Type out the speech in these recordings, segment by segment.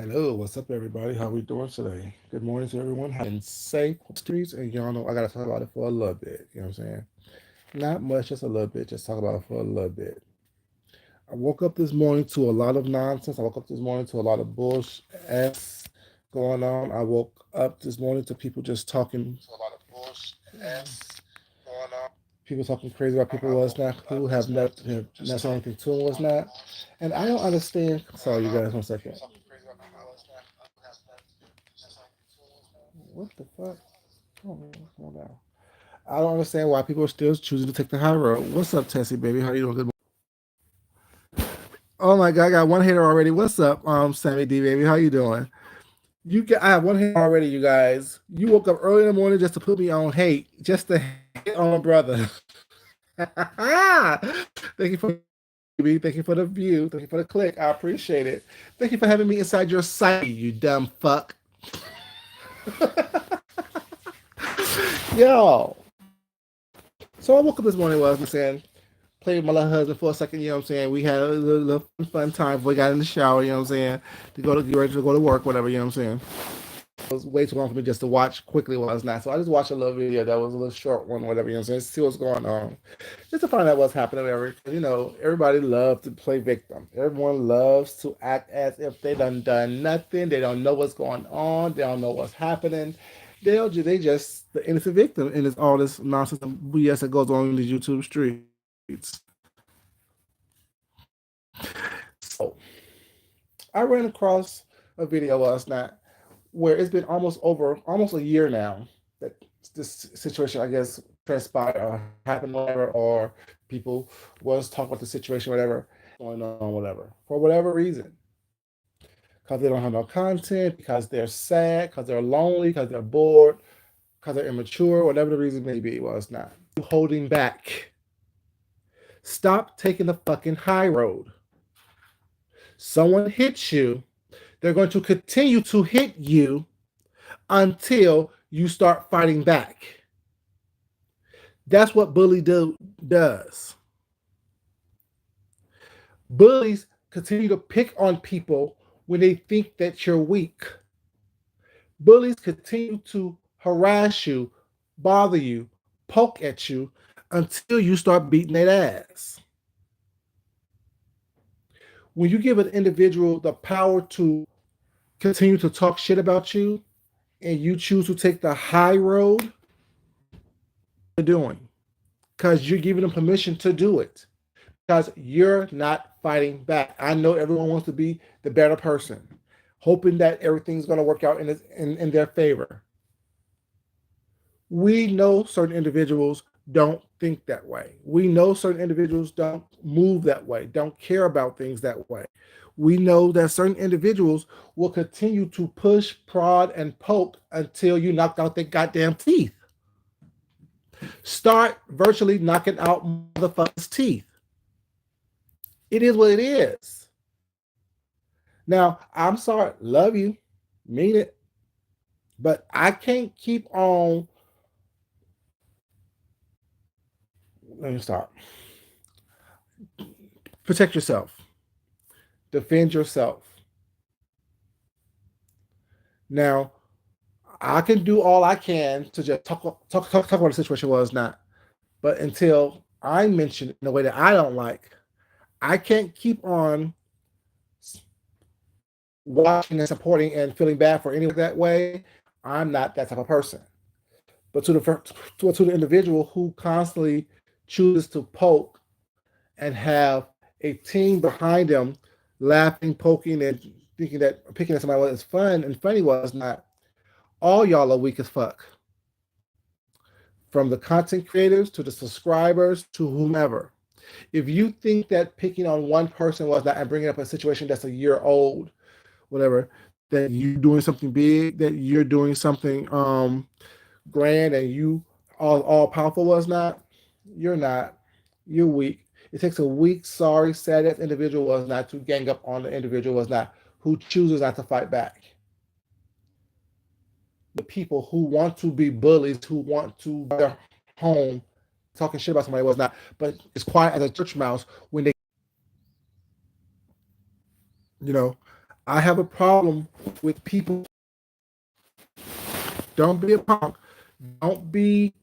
Hello, what's up, everybody? How we doing today? Good morning to everyone. Having safe streets, and y'all know I gotta talk about it for a little bit. You know what I'm saying? Not much, just a little bit. Just talk about it for a little bit. I woke up this morning to a lot of nonsense. I woke up this morning to a lot of bullshit ass going on. I woke up this morning to people just talking, a lot of bullshit ass going on. People talking crazy about people was not who have not said anything to them was not, and I don't understand. Sorry, you guys, 1 second. What the fuck? Come on now. I don't understand why people are still choosing to take the high road. What's up, Tessie, baby? How you doing? Good. Oh my god, I got one hater already. What's up, Sammy D, baby? How you doing? I have one hater already, you guys. You woke up early in the morning just to put me on hate, just to hate on my brother. Thank you for baby. Thank you for the view. Thank you for the click. I appreciate it. Thank you for having me inside your psyche, you dumb fuck. Yo. So I woke up this morning, was I'm saying, played with my little husband for a second, you know what I'm saying? We had a little fun time before we got in the shower, you know what I'm saying? To go to get ready to go to work, whatever, you know what I'm saying? It was way too long for me just to watch quickly while it's not. So I just watched a little video that was a little short one, whatever, you know what I'm saying? See what's going on. Just to find out what's happening, whatever. You know, everybody loves to play victim. Everyone loves to act as if they done nothing. They don't know what's going on. They don't know what's happening. They just the innocent victim, and it's all this nonsense and BS that goes on in these YouTube streets. So I ran across a video last night where it's been almost a year now that this situation, I guess, transpired or happened, whatever, or people was talking about the situation, whatever, going on, whatever, for whatever reason. Because they don't have no content, because they're sad, because they're lonely, because they're bored, because they're immature, whatever the reason may be, well, it's not. Holding back. Stop taking the fucking high road. Someone hits you, they're going to continue to hit you until you start fighting back. That's what does. Bullies continue to pick on people when they think that you're weak. Bullies continue to harass you, bother you, poke at you until you start beating their ass. When you give an individual the power to continue to talk shit about you and you choose to take the high road, you're doing because you're giving them permission to do it because you're not fighting back. I know everyone wants to be the better person, hoping that everything's going to work out in their favor. We know certain individuals don't think that way. We know certain individuals don't move that way, don't care about things that way. We know that certain individuals will continue to push, prod, and poke until you knock out their goddamn teeth. Start virtually knocking out motherfuckers' teeth. It is what it is. Now, I'm sorry, love you, mean it, but I can't keep on. Let me stop. Protect yourself, defend yourself. Now, I can do all I can to just talk about the situation was not, but until I mention it in a way that I don't like, I can't keep on watching and supporting and feeling bad for anyone that way. I'm not that type of person. But to the individual who constantly chooses to poke and have a team behind them, laughing, poking, and thinking that picking at somebody was fun and funny was not. All y'all are weak as fuck. From the content creators to the subscribers to whomever. If you think that picking on one person was not and bringing up a situation that's a year old, whatever, that you're doing something big, that you're doing something grand, and you all powerful was not, you're not. You're weak. It takes a weak, sorry, sad ass individual was not to gang up on the individual was not who chooses not to fight back. The people who want to be bullies, who want to their home talking shit about somebody was not, but it's quiet as a church mouse when they, you know. I have a problem with people. Don't be a punk. Don't be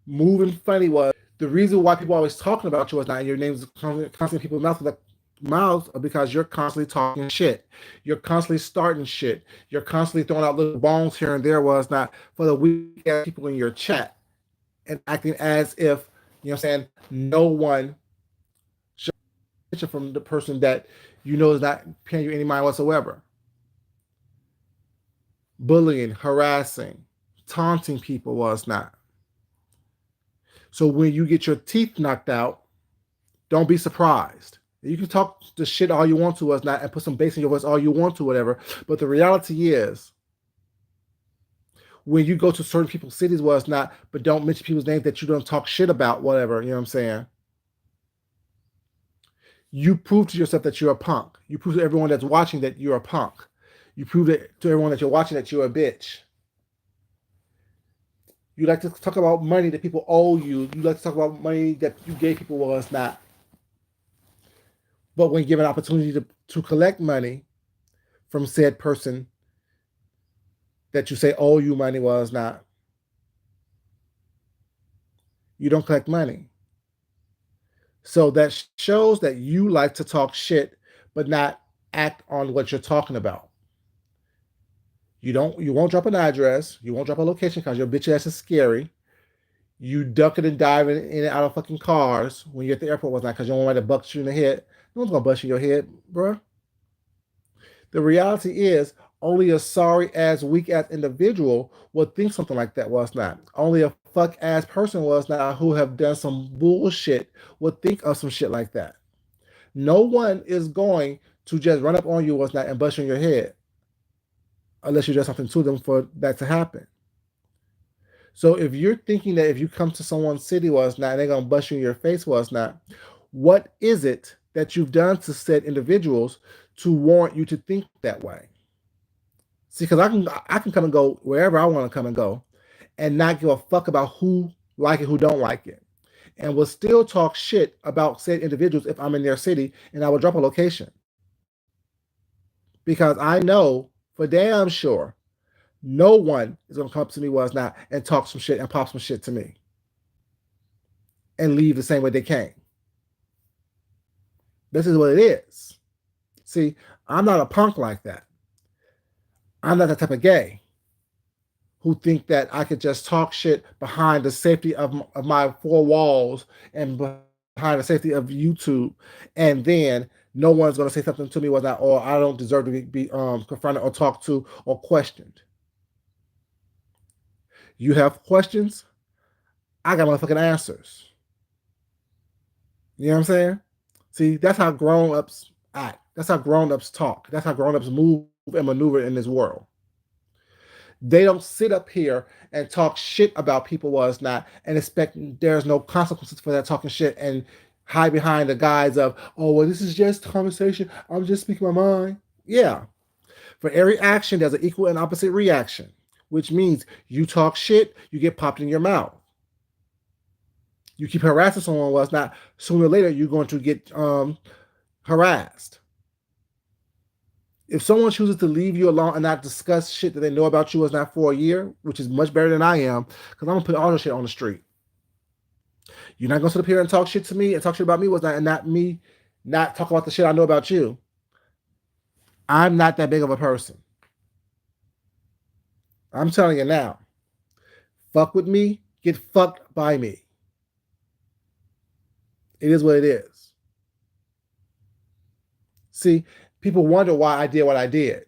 moving funny. Was the reason why people are always talking about you is not your name's constantly people's mouths because you're constantly talking shit. You're constantly starting shit. You're constantly throwing out little bones here and there. Was not for the weak ass people in your chat and acting as if I'm saying no one should picture from the person that is not paying you any mind whatsoever. Bullying, harassing, taunting people was not. So when you get your teeth knocked out, don't be surprised. You can talk the shit all you want to us not and put some bass in your voice all you want to, whatever. But the reality is, when you go to certain people's cities, it's not, but don't mention people's names that you don't talk shit about, whatever. You know what I'm saying? You prove to yourself that you're a punk. You prove to everyone that's watching that you're a punk. You prove it to everyone that you're watching that you're a bitch. You like to talk about money that people owe you. You like to talk about money that you gave people, it's not. But when given an opportunity to collect money from said person that you say owe you money, it's not. You don't collect money. So that shows that you like to talk shit, but not act on what you're talking about. You won't drop an address. You won't drop a location because your bitch ass is scary. You ducking and diving in and out of fucking cars when you're at the airport, was not because you don't want to bust you in the head. No one's gonna bust you in your head, bro. The reality is only a sorry ass, weak ass individual would think something like that, was not. Only a fuck ass person, was not, who have done some bullshit would think of some shit like that. No one is going to just run up on you, was not, and bust you in your head unless you do something to them for that to happen. So if you're thinking that if you come to someone's city, was not, they're gonna bust you in your face, was not, what is it that you've done to said individuals to warrant you to think that way? See, because I can come and go wherever I want to come and go, and not give a fuck about who like it, who don't like it, and will still talk shit about said individuals if I'm in their city, and I will drop a location because I know for damn sure no one is gonna come up to me, was not, and talk some shit and pop some shit to me and leave the same way they came. This is what it is. See, I'm not a punk like that. I'm not that type of gay who think that I could just talk shit behind the safety of my four walls and behind the safety of YouTube, and then no one's going to say something to me, was not, or I don't deserve to be confronted or talked to or questioned. You have questions, I got motherfucking answers. You know what I'm saying? See, that's how grown-ups act. That's how grown-ups talk. That's how grown-ups move and maneuver in this world. They don't sit up here and talk shit about people, was not, and expect there's no consequences for that talking shit and hide behind the guise of, oh, well, this is just conversation. I'm just speaking my mind. Yeah. For every action, there's an equal and opposite reaction, which means you talk shit, you get popped in your mouth. You keep harassing someone, was not, sooner or later you're going to get harassed. If someone chooses to leave you alone and not discuss shit that they know about you, is not, for a year, which is much better than I am, because I'm gonna put all the shit on the street. You're not gonna sit up here and talk shit to me and talk shit about me, was not, and not me not talk about the shit I know about you. I'm not that big of a person. I'm telling you now. Fuck with me, get fucked by me. It is what it is. See, people wonder why I did what I did.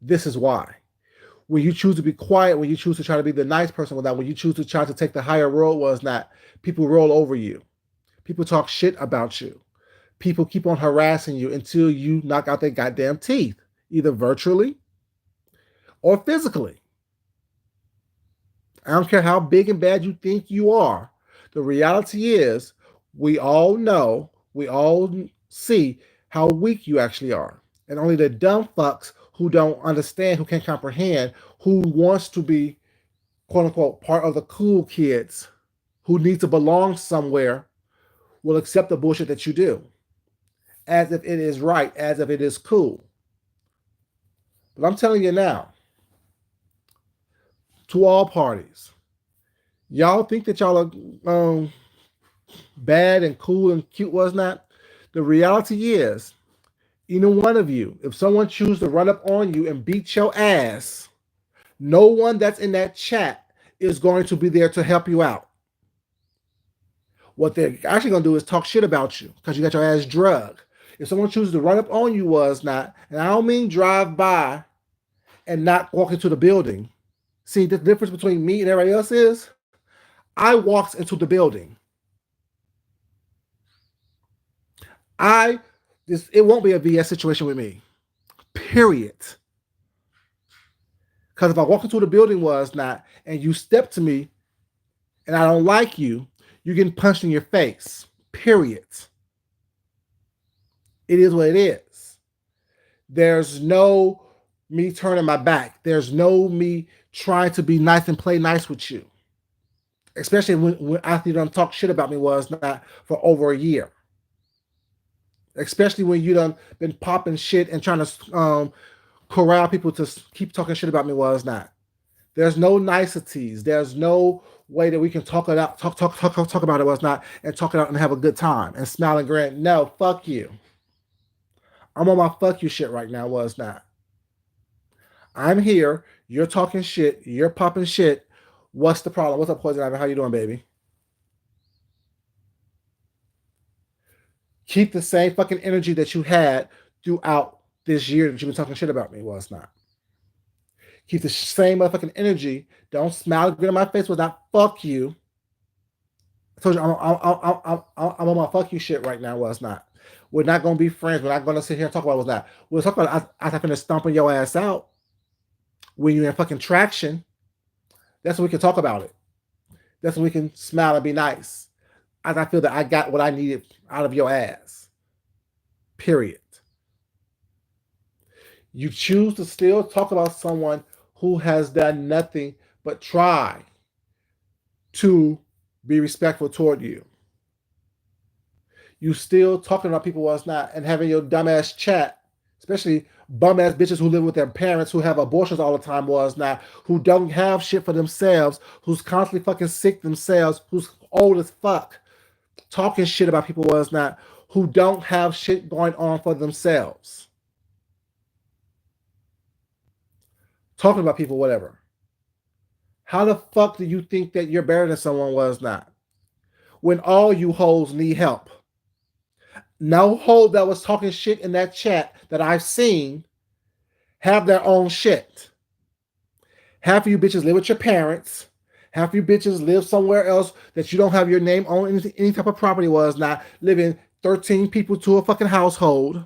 This is why. When you choose to be quiet, when you choose to try to be the nice person with that, when you choose to try to take the higher road, was not, people roll over you. People talk shit about you. People keep on harassing you until you knock out their goddamn teeth, either virtually or physically. I don't care how big and bad you think you are. The reality is, we all know, we all see how weak you actually are. And only the dumb fucks who don't understand, who can't comprehend, who wants to be, quote unquote, part of the cool kids, who need to belong somewhere, will accept the bullshit that you do as if it is right, as if it is cool. But I'm telling you now, to all parties, y'all think that y'all are bad and cool and cute, was not. The reality is, either one of you, if someone chooses to run up on you and beat your ass, no one that's in that chat is going to be there to help you out. What they're actually going to do is talk shit about you because you got your ass drugged. If someone chooses to run up on you, was not, and I don't mean drive by and not walk into the building. See, the difference between me and everybody else is I walks into the building. It won't be a VS situation with me. Period. Because if I walk into the building, was not, and you step to me and I don't like you, you're getting punched in your face. Period. It is what it is. There's no me turning my back. There's no me trying to be nice and play nice with you. Especially when after you done talk shit about me, was not, for over a year. Especially when you done been popping shit and trying to corral people to keep talking shit about me, was not. There's no niceties. There's no way that we can talk it out, talk about it, was not, and talk it out and have a good time and smile and grin. No, fuck you. I'm on my fuck you shit right now, was not. I'm here. You're talking shit. You're popping shit. What's the problem? What's up, Poison Ivy? How you doing, baby? Keep the same fucking energy that you had throughout this year that you've been talking shit about me, was not. Keep the same motherfucking energy. Don't smile and grin in my face without fuck you. I told you I'm on my fuck you shit right now, was not. We're not gonna be friends. We're not gonna sit here and talk about what's not. We'll talk about I having to stomping your ass out when you're in fucking traction. That's when we can talk about it. That's when we can smile and be nice. As I feel that I got what I needed out of your ass. Period. You choose to still talk about someone who has done nothing but try to be respectful toward you. You still talking about people was not and having your dumbass chat, especially bum ass bitches who live with their parents, who have abortions all the time, was not, who don't have shit for themselves, who's constantly fucking sick themselves, who's old as fuck, talking shit about people, was not, who don't have shit going on for themselves. Talking about people, whatever. How the fuck do you think that you're better than someone, was not, when all you hoes need help? No hoe that was talking shit in that chat that I've seen have their own shit. Half of you bitches live with your parents. Half of you bitches live somewhere else that you don't have your name on any type of property, was not, living 13 people to a fucking household.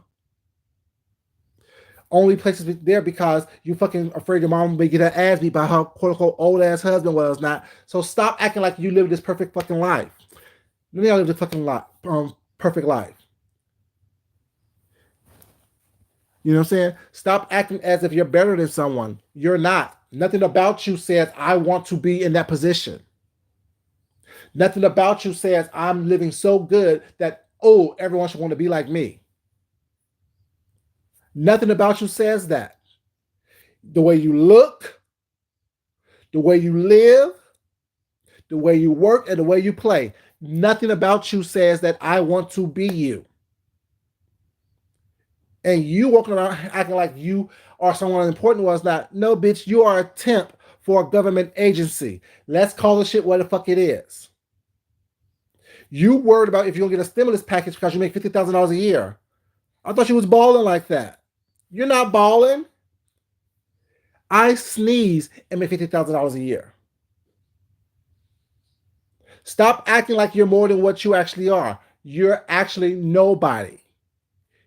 Only places there because you fucking afraid your mom may get her ass beat by her quote unquote old ass husband, was not. So stop acting like you live this perfect fucking life. Let me live this fucking perfect life. You know what I'm saying? Stop acting as if you're better than someone. You're not. Nothing about you says, I want to be in that position. Nothing about you says, I'm living so good that, oh, everyone should want to be like me. Nothing about you says that. The way you look, the way you live, the way you work, and the way you play. Nothing about you says that I want to be you. And you walking around acting like you are someone important, was not. No, bitch, you are a temp for a government agency. Let's call the shit what the fuck it is. You worried about if you're gonna get a stimulus package because you make $50,000 a year. I thought you was balling like that. You're not balling. I sneeze and make $50,000 a year. Stop acting like you're more than what you actually are. You're actually nobody.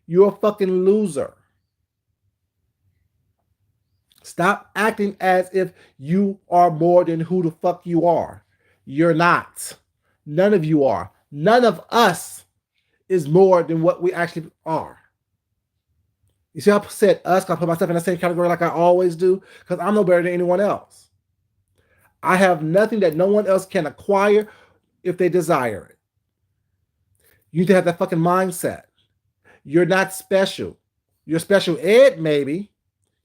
You're a fucking loser. Stop acting as if you are more than who the fuck you are. You're not. None of you are. None of us is more than what we actually are. You see how I said us? I put myself in the same category like I always do? Because I'm no better than anyone else. I have nothing that no one else can acquire if they desire it. You need to have that fucking mindset. You're not special. You're special ed, maybe.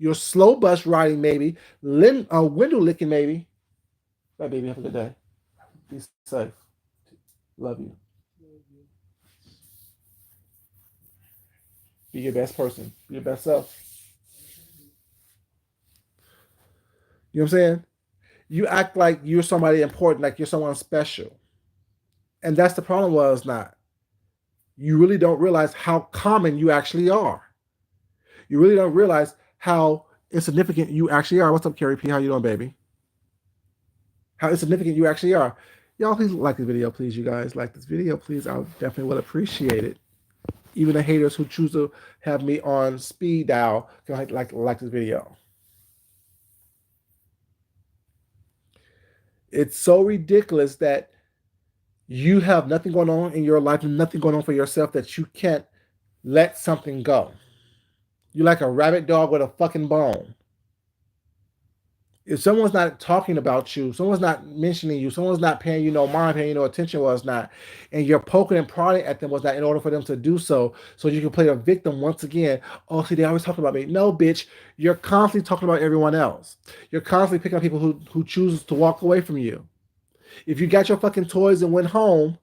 Your slow bus riding, maybe. Window licking, maybe. Bye, baby. Have a good day. Be safe. Love you. Be your best person. Be your best self. You know what I'm saying? You act like you're somebody important, like you're someone special. And that's the problem was not. You really don't realize how common you actually are. You really don't realize how insignificant you actually are. What's up, Carrie P? How you doing, baby? How insignificant you actually are. Y'all, please like this video, please. You guys like this video, please. I definitely would appreciate it. Even the haters who choose to have me on speed dial can like this video. It's so ridiculous that you have nothing going on in your life and nothing going on for yourself that you can't let something go. You're like a rabid dog with a fucking bone. If someone's not talking about you, someone's not mentioning you, someone's not paying you no mind, paying you no attention was not, and you're poking and prodding at them was not in order for them to do so you can play a victim once again. Oh, see, they always talking about me. No, bitch, you're constantly talking about everyone else. You're constantly picking up people who choose to walk away from you. If you got your fucking toys and went home,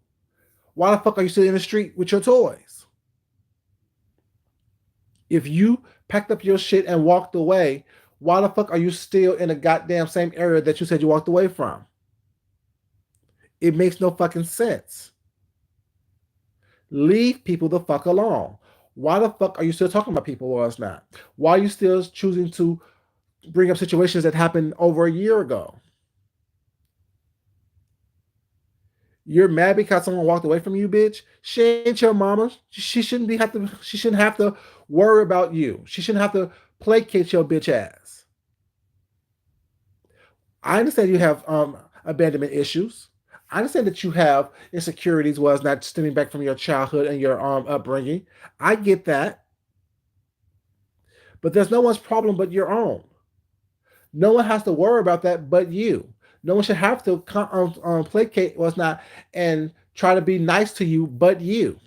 why the fuck are you still in the street with your toys? If you packed up your shit and walked away, why the fuck are you still in the goddamn same area that you said you walked away from? It makes no fucking sense. Leave people the fuck alone. Why the fuck are you still talking about people or it's not? Why are you still choosing to bring up situations that happened over a year ago? You're mad because someone walked away from you, bitch. She ain't your mama. She shouldn't have to worry about you. She shouldn't have to placate your bitch ass. I understand you have abandonment issues. I understand that you have insecurities was not stemming back from your childhood and your upbringing. I get that. But there's no one's problem but your own. No one has to worry about that but you. No one should have to placate what's not and try to be nice to you but you.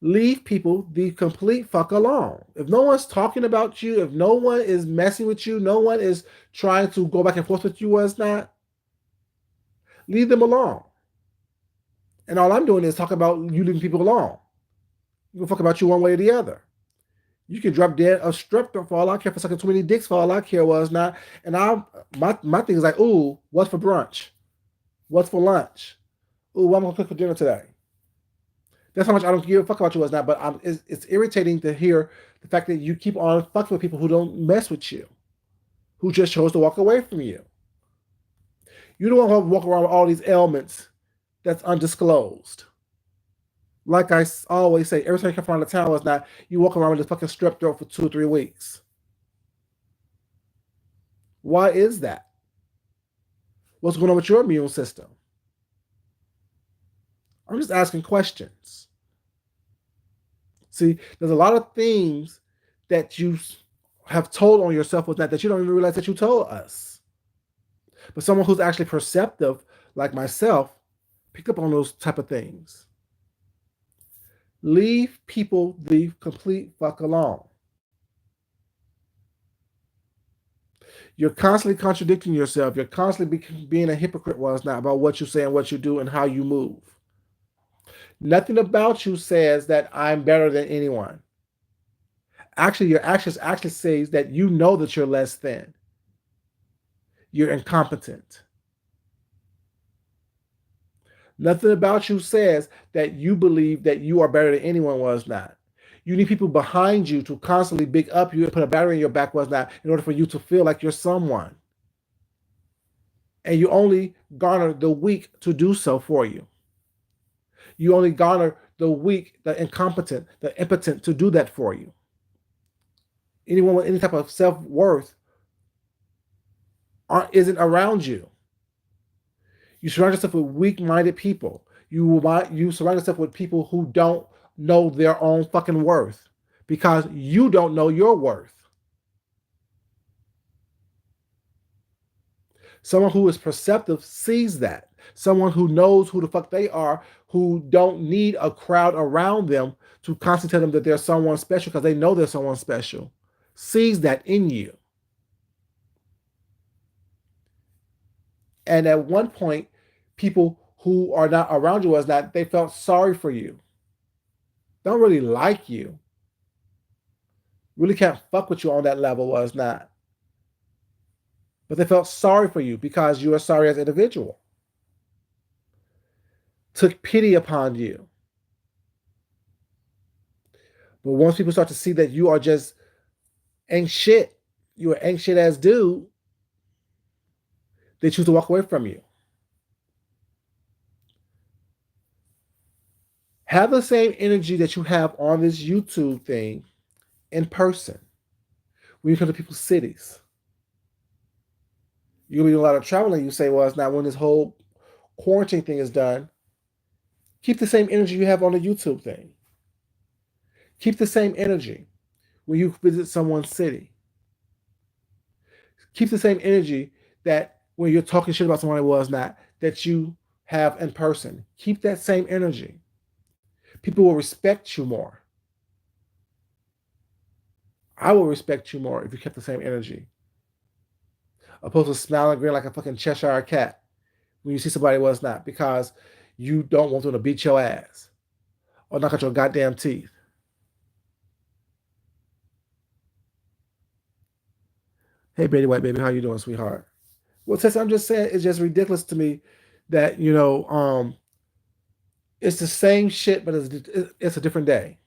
Leave people the complete fuck alone. If no one's talking about you, if no one is messing with you, no one is trying to go back and forth with you what's not, leave them alone. And all I'm doing is talk about you leaving people alone. You can fuck about you one way or the other. You can drop dead of strep throat for all I care, for sucking too many dicks for all I care was not. And my thing is like, ooh, what's for brunch? What's for lunch? Ooh, what am I gonna cook for dinner today? That's how much I don't give a fuck about you was not. But it's irritating to hear the fact that you keep on fucking with people who don't mess with you, who just chose to walk away from you. You don't want to walk around with all these ailments that's undisclosed. Like I always say, every time you come from the town was not, you walk around with this fucking strep throat for 2 or 3 weeks. Why is that? What's going on with your immune system? I'm just asking questions. See, there's a lot of things that you have told on yourself with that you don't even realize that you told us. But someone who's actually perceptive, like myself, picked up on those type of things. Leave people the complete fuck alone. You're constantly contradicting yourself. You're constantly being a hypocrite was not about what you say and what you do and how you move. Nothing about you says that I'm better than anyone. Actually, your actions actually says that you know that you're less than. You're incompetent. Nothing about you says that you believe that you are better than anyone was not. You need people behind you to constantly big up you and put a battery in your back was not in order for you to feel like you're someone. And you only garner the weak to do so for you. You only garner the weak, the incompetent, the impotent to do that for you. Anyone with any type of self-worth isn't around you. You surround yourself with weak-minded people. You surround yourself with people who don't know their own fucking worth because you don't know your worth. Someone who is perceptive sees that. Someone who knows who the fuck they are, who don't need a crowd around them to constantly tell them that they're someone special because they know they're someone special, sees that in you. And at one point, people who are not around you was that they felt sorry for you. Don't really like you. Really can't fuck with you on that level was not. But they felt sorry for you because you are sorry as an individual. Took pity upon you. But once people start to see that you are just ain't shit, you are ain't shit ass dude, they choose to walk away from you. Have the same energy that you have on this YouTube thing in person. When you come to people's cities, you'll be doing a lot of traveling. You say, well, it's not when this whole quarantine thing is done. Keep the same energy you have on the YouTube thing. Keep the same energy when you visit someone's city. Keep the same energy that when you're talking shit about someone it was not, that you have in person. Keep that same energy. People will respect you more. I will respect you more if you kept the same energy. Opposed to smiling and grinning like a fucking Cheshire cat when you see somebody was not, because you don't want them to beat your ass or knock out your goddamn teeth. Hey, Betty White baby, how you doing, sweetheart? Well, Tessa, I'm just saying it's just ridiculous to me that it's the same shit, but it's a different day.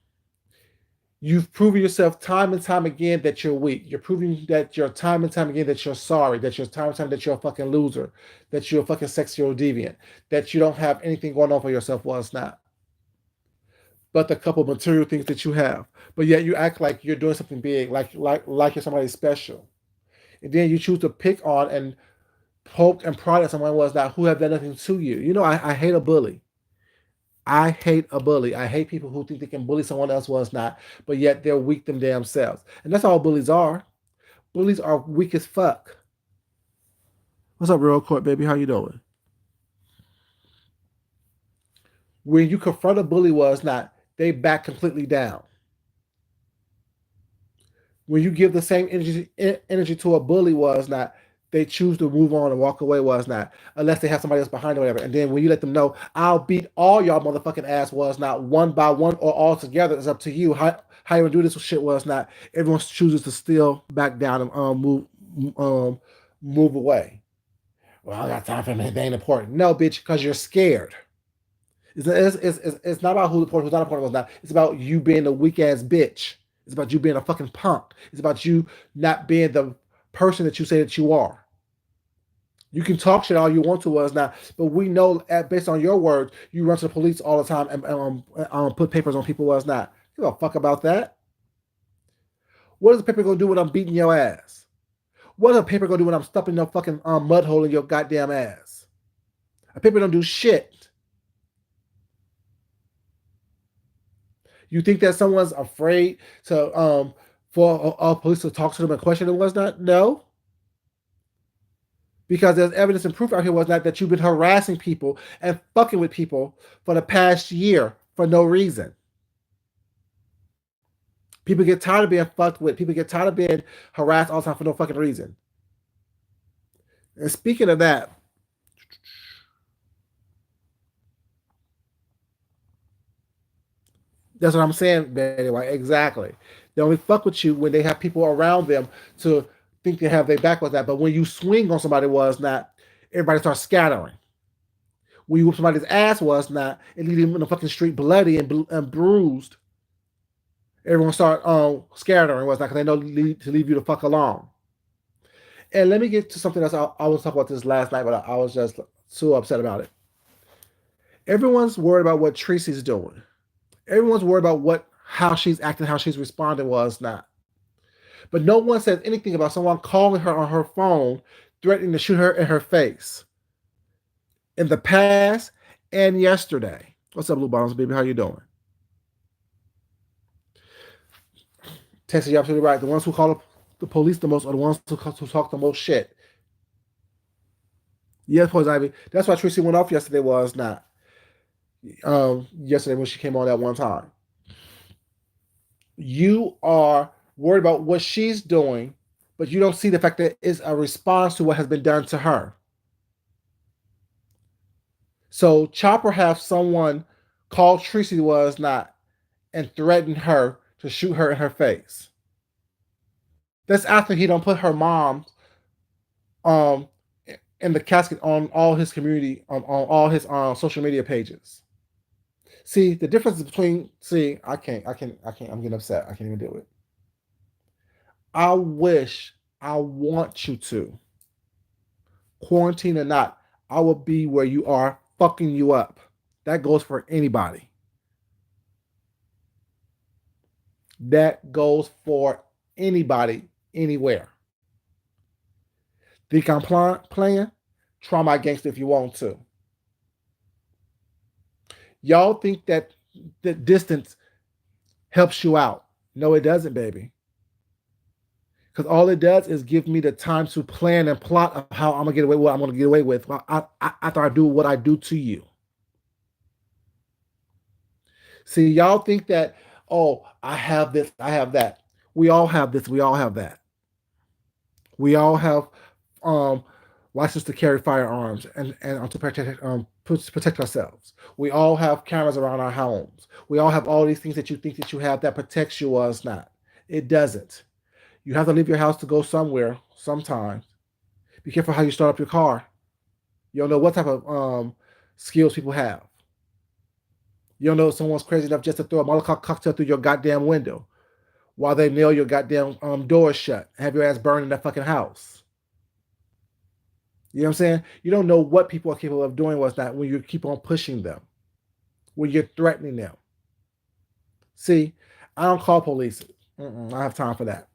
You've proven yourself time and time again that you're weak. You're proving that you're time and time again that you're sorry, that you're time and time that you're a fucking loser, that you're a fucking sexual deviant, that you don't have anything going on for yourself. Well, it's not. But the couple material things that you have. But yet you act like you're doing something big, like you're somebody special. And then you choose to pick on and poke and prod at someone was not who have done nothing to you. I hate a bully. I hate a bully. I hate people who think they can bully someone else was not, but yet they're weak them damn selves. And that's all bullies are. Bullies are weak as fuck. What's up, Real Court, baby? How you doing? When you confront a bully was not, they back completely down. When you give the same energy to a bully was not, they choose to move on and walk away was not, unless they have somebody else behind them or whatever. And then when you let them know, I'll beat all y'all motherfucking ass was not one by one or all together. It's up to you. How you gonna do this shit was not. Everyone chooses to still back down and move away. Well, I got time for him. They ain't important. No, bitch, because you're scared. It's not about who's not important was not. It's about you being a weak ass bitch. It's about you being a fucking punk. It's about you not being the person that you say that you are. You can talk shit all you want to us now, but we know based on your words, you run to the police all the time and put papers on people was not. Give a fuck about that. What is the paper gonna do when I'm beating your ass? What is a paper gonna do when I'm stuffing your fucking mud hole in your goddamn ass? A paper don't do shit. You think that someone's afraid to for a police to talk to them and question them was not? No. Because there's evidence and proof out here was not that you've been harassing people and fucking with people for the past year for no reason. People get tired of being fucked with. People get tired of being harassed all the time for no fucking reason. And speaking of that, that's what I'm saying, Betty White. Exactly. They only fuck with you when they have people around them to think they have their back with that. But when you swing on somebody was not, everybody starts scattering. When you whoop somebody's ass was not, and leave them in the fucking street bloody and bruised, everyone start scattering was not because they know to leave you the fuck alone. And let me get to something else. I was talking about this last night, but I was just so upset about it. Everyone's worried about what Tracy's doing. Everyone's worried about how she's acting, how she's responding was not. But no one says anything about someone calling her on her phone, threatening to shoot her in her face. In the past and yesterday. What's up, Blue Bottoms, baby? How you doing? Texas, you're absolutely right. The ones who call the police the most are the ones who talk the most shit. Yes, Poison Ivy. That's why Tracy went off yesterday was not. Yesterday when she came on that one time. You are worried about what she's doing, but you don't see the fact that it's a response to what has been done to her. So Chopper have someone called Tracy was not and threaten her to shoot her in her face. That's after he don't put her mom um in the casket on all his community on all his social media pages. See the difference between I'm getting upset. I can't even do it. I wish I want you to quarantine or not. I will be where you are, fucking you up. That goes for anybody. That goes for anybody, anywhere. Think I'm playing? Try my gangster if you want to. Y'all think that the distance helps you out. No, it doesn't, baby. Because all it does is give me the time to plan and plot of how I'm gonna get away with what I'm gonna get away with after I do what I do to you. See, y'all think that, oh, I have this, I have that. We all have this, we all have that. We all have um license to carry firearms and to protect ourselves. We all have cameras around our homes. We all have all these things that you think that you have that protects you or it's not. It doesn't. You have to leave your house to go somewhere sometimes. Be careful how you start up your car. You don't know what type of skills people have. You don't know if someone's crazy enough just to throw a Molotov cocktail through your goddamn window while they nail your goddamn doors shut and have your ass burned in that fucking house. You know what I'm saying? You don't know what people are capable of doing what's not when you keep on pushing them, when you're threatening them. See, I don't call police. I don't have time for that.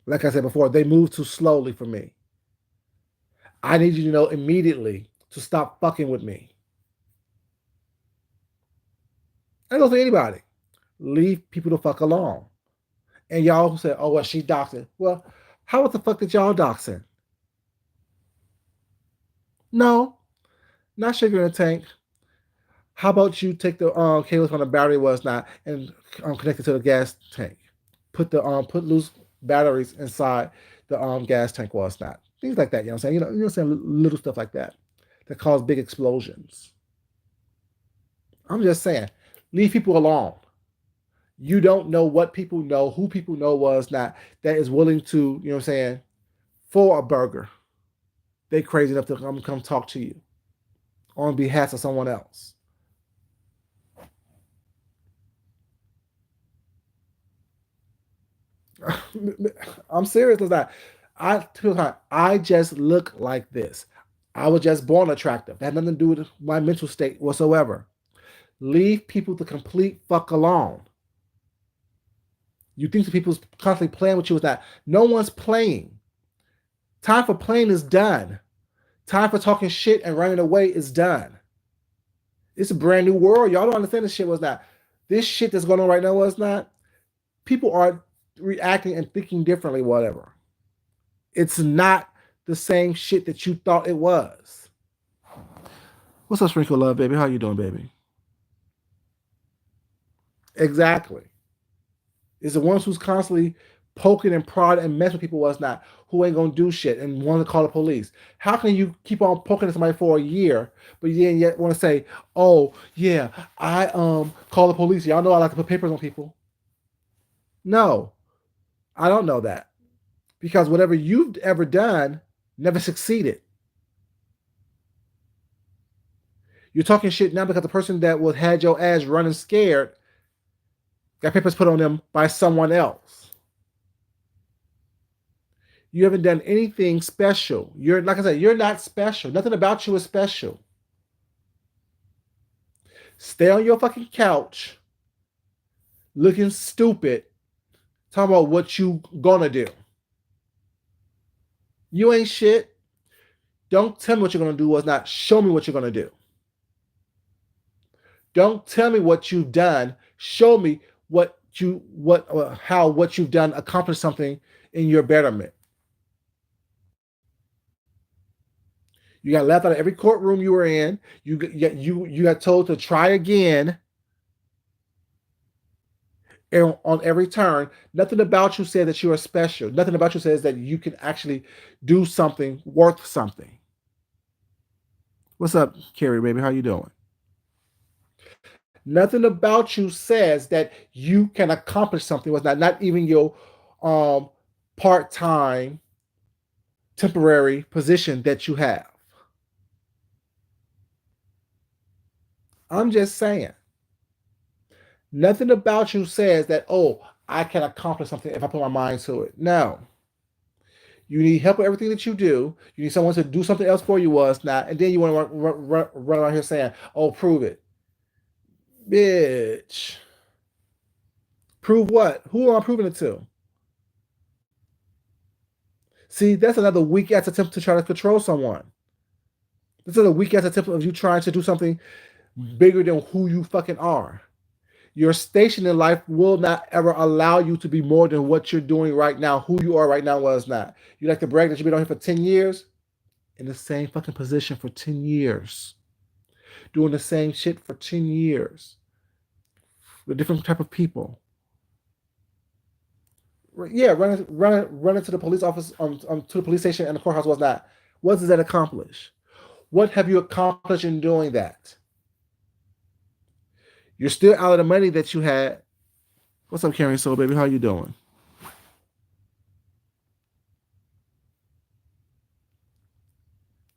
Like I said before, they move too slowly for me. I need you to know immediately to stop fucking with me. I don't say anybody. Leave people the fuck alone. And y'all say, oh, well, she doxing. Well, how the fuck did y'all doxing? No, not sugar in a tank. How about you take the cables from the battery was not and connect it to the gas tank? Put loose batteries inside the gas tank was not. Things like that, you know what I'm saying? You know what I'm saying? Little stuff like that cause big explosions. I'm just saying, leave people alone. You don't know what people know, who people know was not that is willing to, you know what I'm saying, for a burger. They crazy enough to come talk to you on behalf of someone else. I'm serious with that. I just look like this. I was just born attractive. That had nothing to do with my mental state whatsoever. Leave people the complete fuck alone. You think that people's constantly playing with you with that. No one's playing. Time for playing is done. Time for talking shit and running away is done. It's a brand new world. Y'all don't understand this shit was not. This shit that's going on right now was not. People are reacting and thinking differently, whatever. It's not the same shit that you thought it was. What's up, Sprinkle Love, baby? How you doing, baby? Exactly. It's the ones who's constantly poking and prodding and messing with people was not who ain't gonna do shit and want to call the police. How can you keep on poking at somebody for a year, but you didn't yet want to say, "Oh yeah, I call the police." Y'all know I like to put papers on people. No, I don't know that because whatever you've ever done never succeeded. You're talking shit now because the person that was had your ass running scared got papers put on them by someone else. You haven't done anything special. You're like I said, you're not special. Nothing about you is special. Stay on your fucking couch, looking stupid, talking about what you gonna do. You ain't shit. Don't tell me what you're gonna do. Was not show me what you're gonna do. Don't tell me what you've done. Show me how what you've done accomplished something in your betterment. You got left out of every courtroom you were in. You got told to try again. And on every turn, nothing about you says that you are special. Nothing about you says that you can actually do something worth something. What's up, Carrie, baby? How you doing? Nothing about you says that you can accomplish something. Was not even your um, part-time, temporary position that you have. I'm just saying. Nothing about you says that, oh, I can accomplish something if I put my mind to it. No. You need help with everything that you do. You need someone to do something else for you, was not, and then you want to run around here saying, "Oh, prove it, bitch." Prove what? Who am I proving it to? See, that's another weak ass attempt to try to control someone. This is a weak ass attempt of you trying to do something bigger than who you fucking are. Your station in life will not ever allow you to be more than what you're doing right now. Who you are right now was not. You like to brag that you've been on here for 10 years? In the same fucking position for 10 years. Doing the same shit for 10 years. With different type of people. Yeah, running to the police office, to the police station and the courthouse was not. What does that accomplish? What have you accomplished in doing that? You're still out of the money that you had. What's up, Karen Soul, baby? How you doing?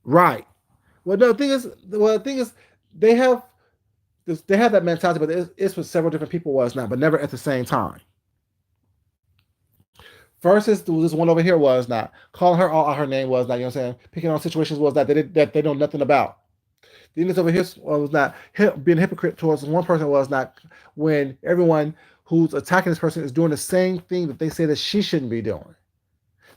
Right. The thing is, they have they have that mentality, but it's with several different people was not, but never at the same time. First is this one over here was not calling her all out her name was not. You know what I'm saying? Picking on situations was not that they know nothing about. Then this over here was not being a hypocrite towards one person was not when everyone who's attacking this person is doing the same thing that they say that she shouldn't be doing.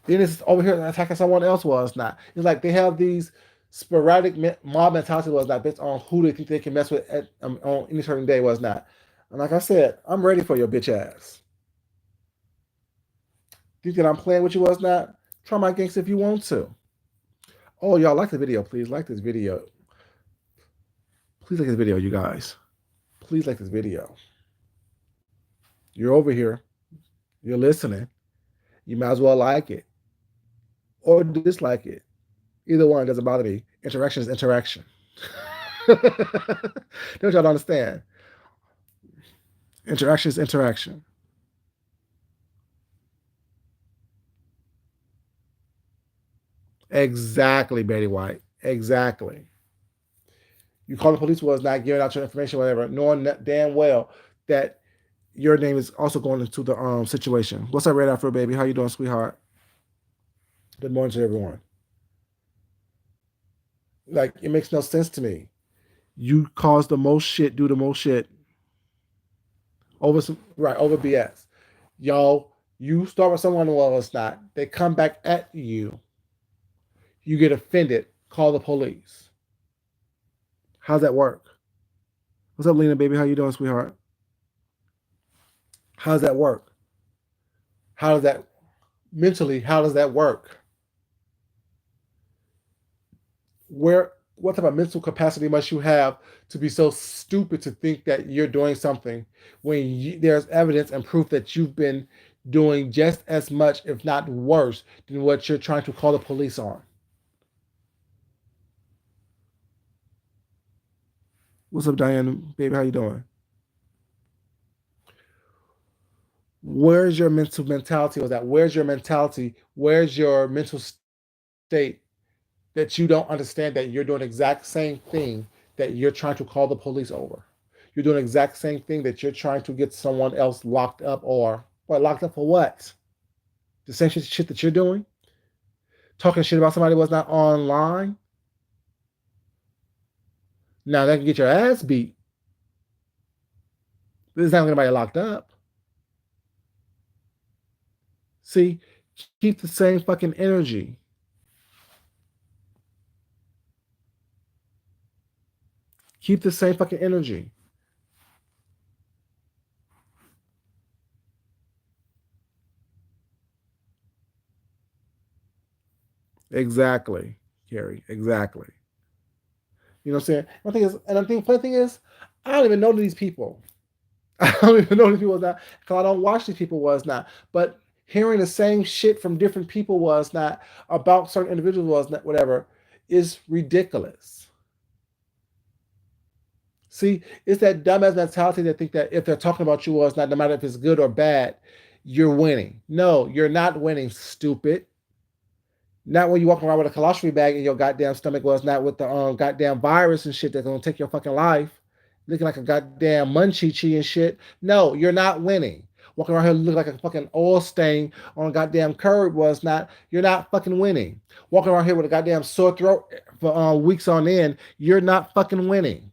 Then it's over here attacking someone else was not. It's like they have these sporadic mob mentality was not based on who they think they can mess with on any certain day was not. And like I said, I'm ready for your bitch ass. Think that I'm playing with you was not? Try my gangster if you want to. Oh, y'all like the video, please like this video. Please like this video, you guys. Please like this video. You're over here. You're listening. You might as well like it or dislike it. Either one doesn't bother me. Interaction is interaction. Don't y'all understand? Interaction is interaction. Exactly, Betty White. Exactly. You call the police was not giving out your information, whatever, knowing that damn well that your name is also going into the situation. What's up, Red Afro baby? How you doing, sweetheart? Good morning to everyone. Like it makes no sense to me. You cause the most shit, do the most shit over some right over BS. Y'all, you start with someone well it's not. They come back at you. You get offended. Call the police. How's that work? What's up, Lena baby? How you doing, sweetheart? How does that work? How does that mentally? How does that work? Where what type of mental capacity must you have to be so stupid to think that you're doing something when there's evidence and proof that you've been doing just as much, if not worse, than what you're trying to call the police on? What's up, Diane, baby? How you doing? Where's your mental mentality? Was that where's your mentality? Where's your mental state that you don't understand that you're doing the exact same thing that you're trying to call the police over? You're doing the exact same thing that you're trying to get someone else locked up or what? Locked up for what? The same shit that you're doing? Talking shit about somebody who was not online? Now they can get your ass beat. But it's not anybody locked up. See, keep the same fucking energy. Keep the same fucking energy. Exactly, Gary. Exactly. You know what I'm saying? One thing is, and I think funny thing is, I don't even know these people. I don't even know these people was not because I don't watch these people was not. But hearing the same shit from different people was not about certain individuals was not whatever is ridiculous. See, it's that dumbass mentality that think that if they're talking about you was not, no matter if it's good or bad, you're winning. No, you're not winning, stupid. Not when you walk around with a colostomy bag in your goddamn stomach was not with the goddamn virus and shit that's gonna take your fucking life. Looking like a goddamn munchie chi and shit. No, you're not winning. Walking around here looking like a fucking oil stain on a goddamn curb was not. You're not fucking winning. Walking around here with a goddamn sore throat for weeks on end. You're not fucking winning.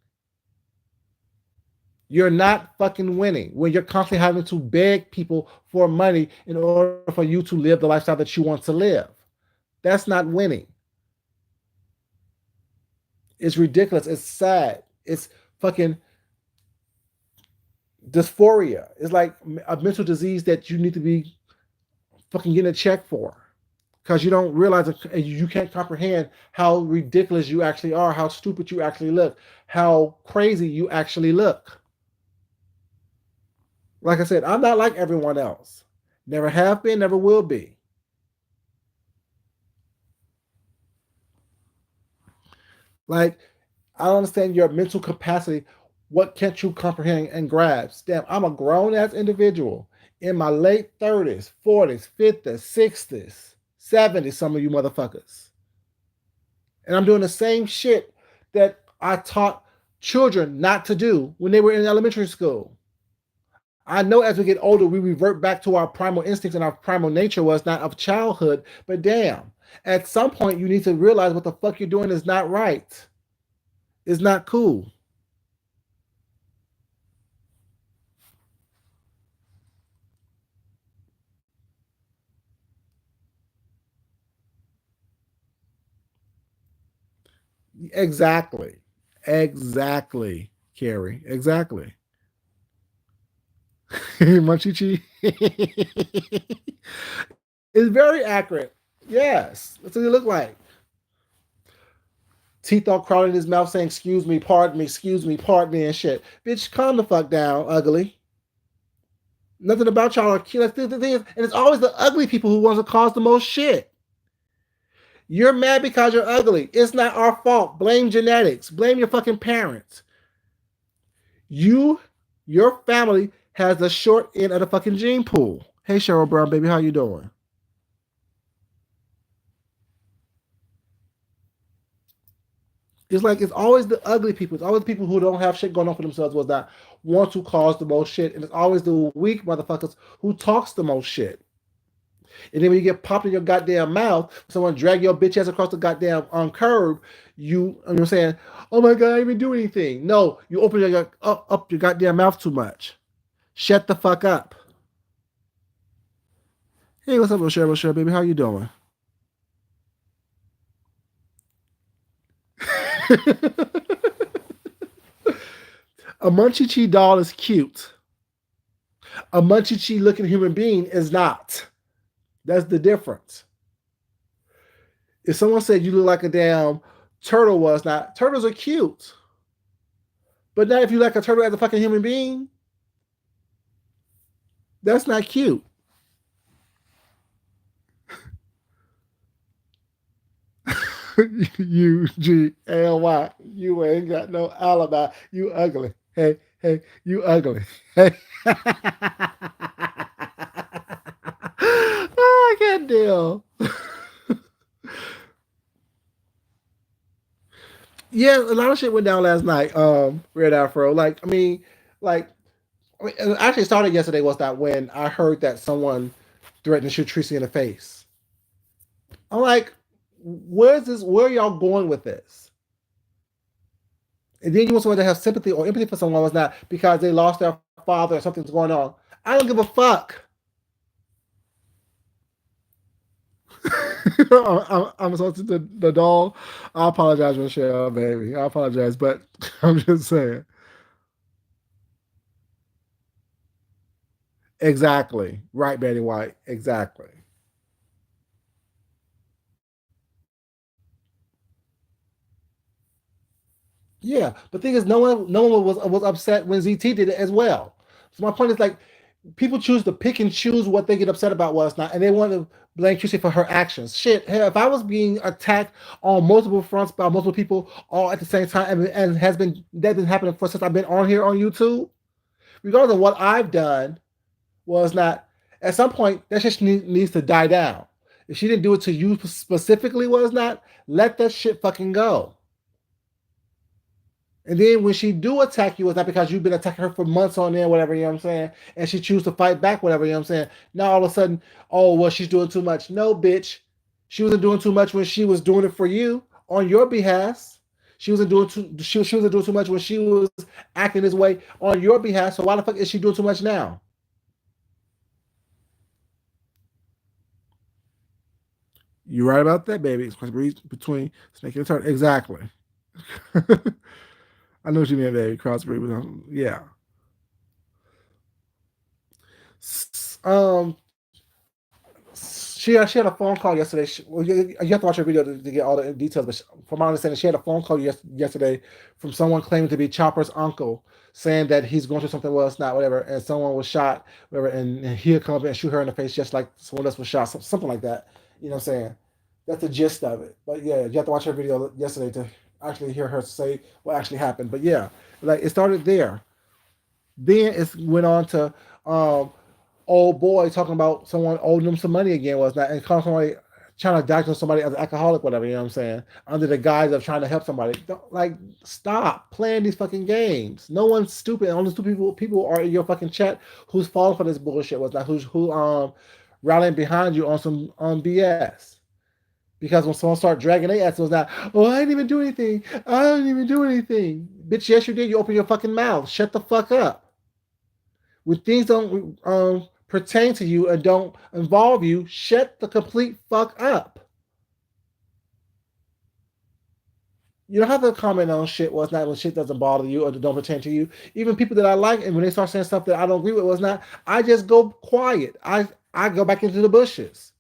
You're not fucking winning when you're constantly having to beg people for money in order for you to live the lifestyle that you want to live. That's not winning. It's ridiculous. It's sad. It's fucking dysphoria. It's like a mental disease that you need to be fucking getting a check for because you don't realize you can't comprehend how ridiculous you actually are, how stupid you actually look, how crazy you actually look. Like I said, I'm not like everyone else. Never have been, never will be. Like, I don't understand your mental capacity. What can't you comprehend and grasp? Damn, I'm a grown ass individual in my late 30s, 40s, 50s, 60s, 70s, some of you motherfuckers. And I'm doing the same shit that I taught children not to do when they were in elementary school. I know as we get older, we revert back to our primal instincts and our primal nature was not of childhood, but damn, at some point you need to realize what the fuck you're doing is not right. It's not cool. Exactly. Exactly, Carrie. Exactly. Munchichi. It's very accurate. Yes. That's what it look like. Teeth all crowded in his mouth saying, excuse me, pardon me, and shit. Bitch, calm the fuck down, ugly. Nothing about y'all are cute. That's the thing is, and it's always the ugly people who want to cause the most shit. You're mad because you're ugly. It's not our fault. Blame genetics. Blame your fucking parents. You, your family has the short end of the fucking gene pool. Hey, Cheryl Brown, baby, how you doing? It's like it's always the ugly people. It's always the people who don't have shit going on for themselves was that want to cause the most shit. And it's always the weak motherfuckers who talks the most shit. And then when you get popped in your goddamn mouth, someone drag your bitch ass across the goddamn curb, you're saying, oh my God, I didn't even do anything. No, you open up your goddamn mouth too much. Shut the fuck up. Hey, what's up, Rochelle, baby? How you doing? A Munchie doll is cute. A Munchie looking human being is not. That's the difference. If someone said you look like a damn turtle was not, turtles are cute. But not if you like a turtle as a fucking human being. That's not cute. UGLY. You ain't got no alibi. You ugly. Hey, hey, you ugly. Hey. Oh, I can't deal. Yeah, a lot of shit went down last night. Red Afro. Like, it actually started yesterday. Was that when I heard that someone threatened to shoot Tracy in the face? I'm like, where's this? Where are y'all going with this? And then you want someone to have sympathy or empathy for someone was not because they lost their father or something's going on. I don't give a fuck. I'm supposed to the doll. I apologize, Michelle, baby. I apologize, but I'm just saying. Exactly. Right, Betty White. Exactly. Yeah. But the thing is, no one was upset when ZT did it as well. So my point is like people choose to pick and choose what they get upset about, what's not, and they want to blame Tracy for her actions. Shit, hell, if I was being attacked on multiple fronts by multiple people all at the same time, and has been that's been happening for since I've been on here on YouTube, regardless of what I've done, was not at some point that shit needs to die down. If she didn't do it to you specifically, was not, let that shit fucking go. And then when she do attack you, it's not because you've been attacking her for months on end, whatever, you know what I'm saying? And she chooses to fight back, whatever, you know what I'm saying? Now all of a sudden, oh, well, she's doing too much. No, bitch. She wasn't doing too much when she was doing it for you on your behalf. She wasn't doing too much when she was acting this way on your behalf. So why the fuck is she doing too much now? You're right about that, baby. It's between snake and turtle. Exactly. I know what you mean, baby. Crossbreed, but yeah. Um, she had a phone call yesterday. Well, you have to watch her video to get all the details. But from my understanding, she had a phone call yesterday from someone claiming to be Chopper's uncle, saying that he's going through something, well, it's not, whatever, and someone was shot, whatever, and he'll come up and shoot her in the face just like someone else was shot, something like that. You know what I'm saying? That's the gist of it. But yeah, you have to watch her video yesterday to actually hear her say what actually happened. But yeah, like it started there. Then it went on to old boy talking about someone owed him some money again, was that, and calling somebody, trying to diagnose somebody as an alcoholic, whatever, you know what I'm saying, under the guise of trying to help somebody. Like, stop playing these fucking games. No one's stupid. Only stupid people are in your fucking chat who's falling for this bullshit, was that, who rallying behind you on some BS. Because when someone start dragging their ass, it was not, oh, I didn't even do anything. I didn't even do anything. Bitch, yes, you did. You open your fucking mouth. Shut the fuck up. When things don't pertain to you and don't involve you, shut the complete fuck up. You don't have to comment on shit what's not when shit doesn't bother you or don't pertain to you. Even people that I like, and when they start saying stuff that I don't agree with what's not, I just go quiet. I go back into the bushes.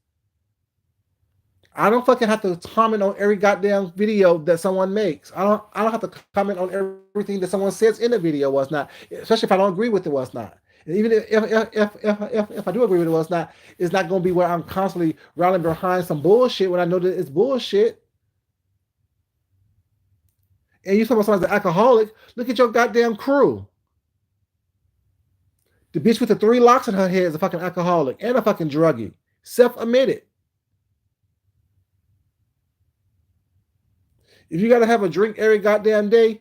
I don't fucking have to comment on every goddamn video that someone makes. I don't have to comment on everything that someone says in the video was not, especially if I don't agree with it was not. And even if I do agree with it was not, it's not going to be where I'm constantly rallying behind some bullshit when I know that it's bullshit. And you talk about someone's an alcoholic, look at your goddamn crew. The bitch with the 3 locks in her head is a fucking alcoholic and a fucking druggie. Self-admitted. If you got to have a drink every goddamn day,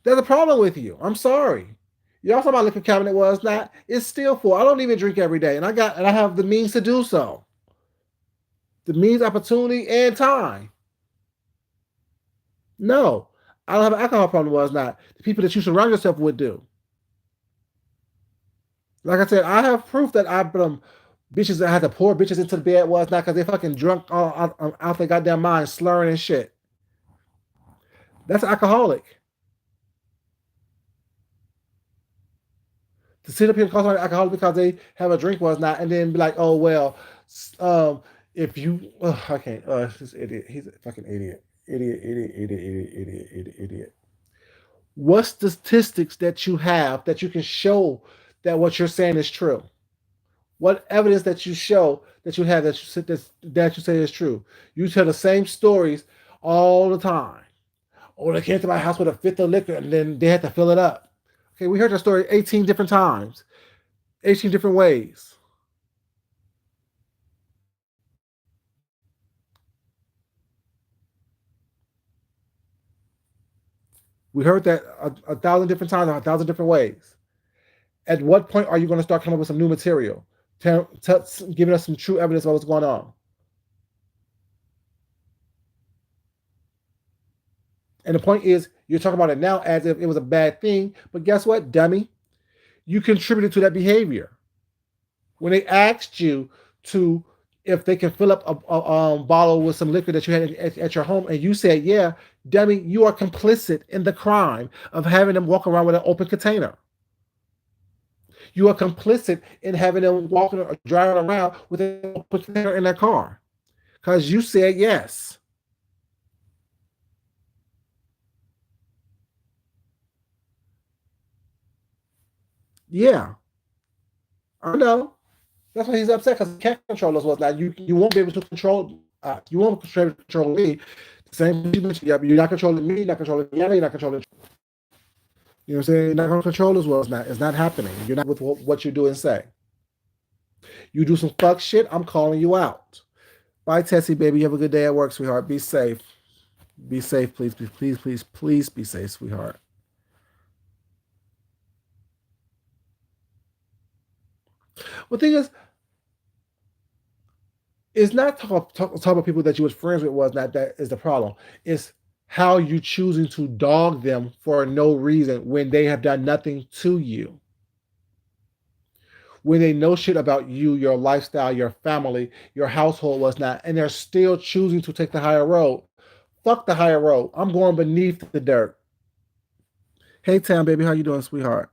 there's a problem with you. I'm sorry. You also my liquor cabinet was not. It's still full. I don't even drink every day, and I have the means to do so. The means, opportunity, and time. No, I don't have an alcohol problem. Was not the people that you surround yourself with do. Like I said, I have proof that I bitches that had to pour bitches into the bed was not because they fucking drunk out their goddamn mind, slurring and shit. That's alcoholic. To sit up here and call somebody alcoholic because they have a drink was not, and then be like, oh well, if you, I can't, this idiot, he's a fucking idiot, idiot. What statistics that you have that you can show that what you're saying is true? What evidence that you show that you have that you say is true? You tell the same stories all the time. Oh, they came to my house with a fifth of liquor and then they had to fill it up. Okay, we heard that story 18 different times, 18 different ways. We heard that a thousand different times, a thousand different ways. At what point are you going to start coming up with some new material? Giving us some true evidence of what's going on. And the point is, you're talking about it now as if it was a bad thing. But guess what, dummy? You contributed to that behavior. When they asked you to, if they can fill up a bottle with some liquor that you had at your home, and you said, yeah, dummy, you are complicit in the crime of having them walk around with an open container. You are complicit in having them walking or driving around with an open container in their car because you said yes. Yeah. I know. That's why he's upset because he can't control us. Was now you won't be able to control. You won't be able to control me. The same thing you mentioned. Yeah, you're not controlling me. You're not controlling Yana. You're not controlling. You know what I'm saying? You're not going to control as well. It's not happening. You're not with what you do and say. You do some fuck shit, I'm calling you out. Bye, Tessie, baby. You have a good day at work, sweetheart. Be safe. Be safe, please. Please, please, please be safe, sweetheart. Well, the thing is, it's not talk about people that you was friends with was not that is the problem. It's how you choosing to dog them for no reason when they have done nothing to you. When they know shit about you, your lifestyle, your family, your household was not, and they're still choosing to take the higher road. Fuck the higher road. I'm going beneath the dirt. Hey, Tam, baby, how you doing, sweetheart?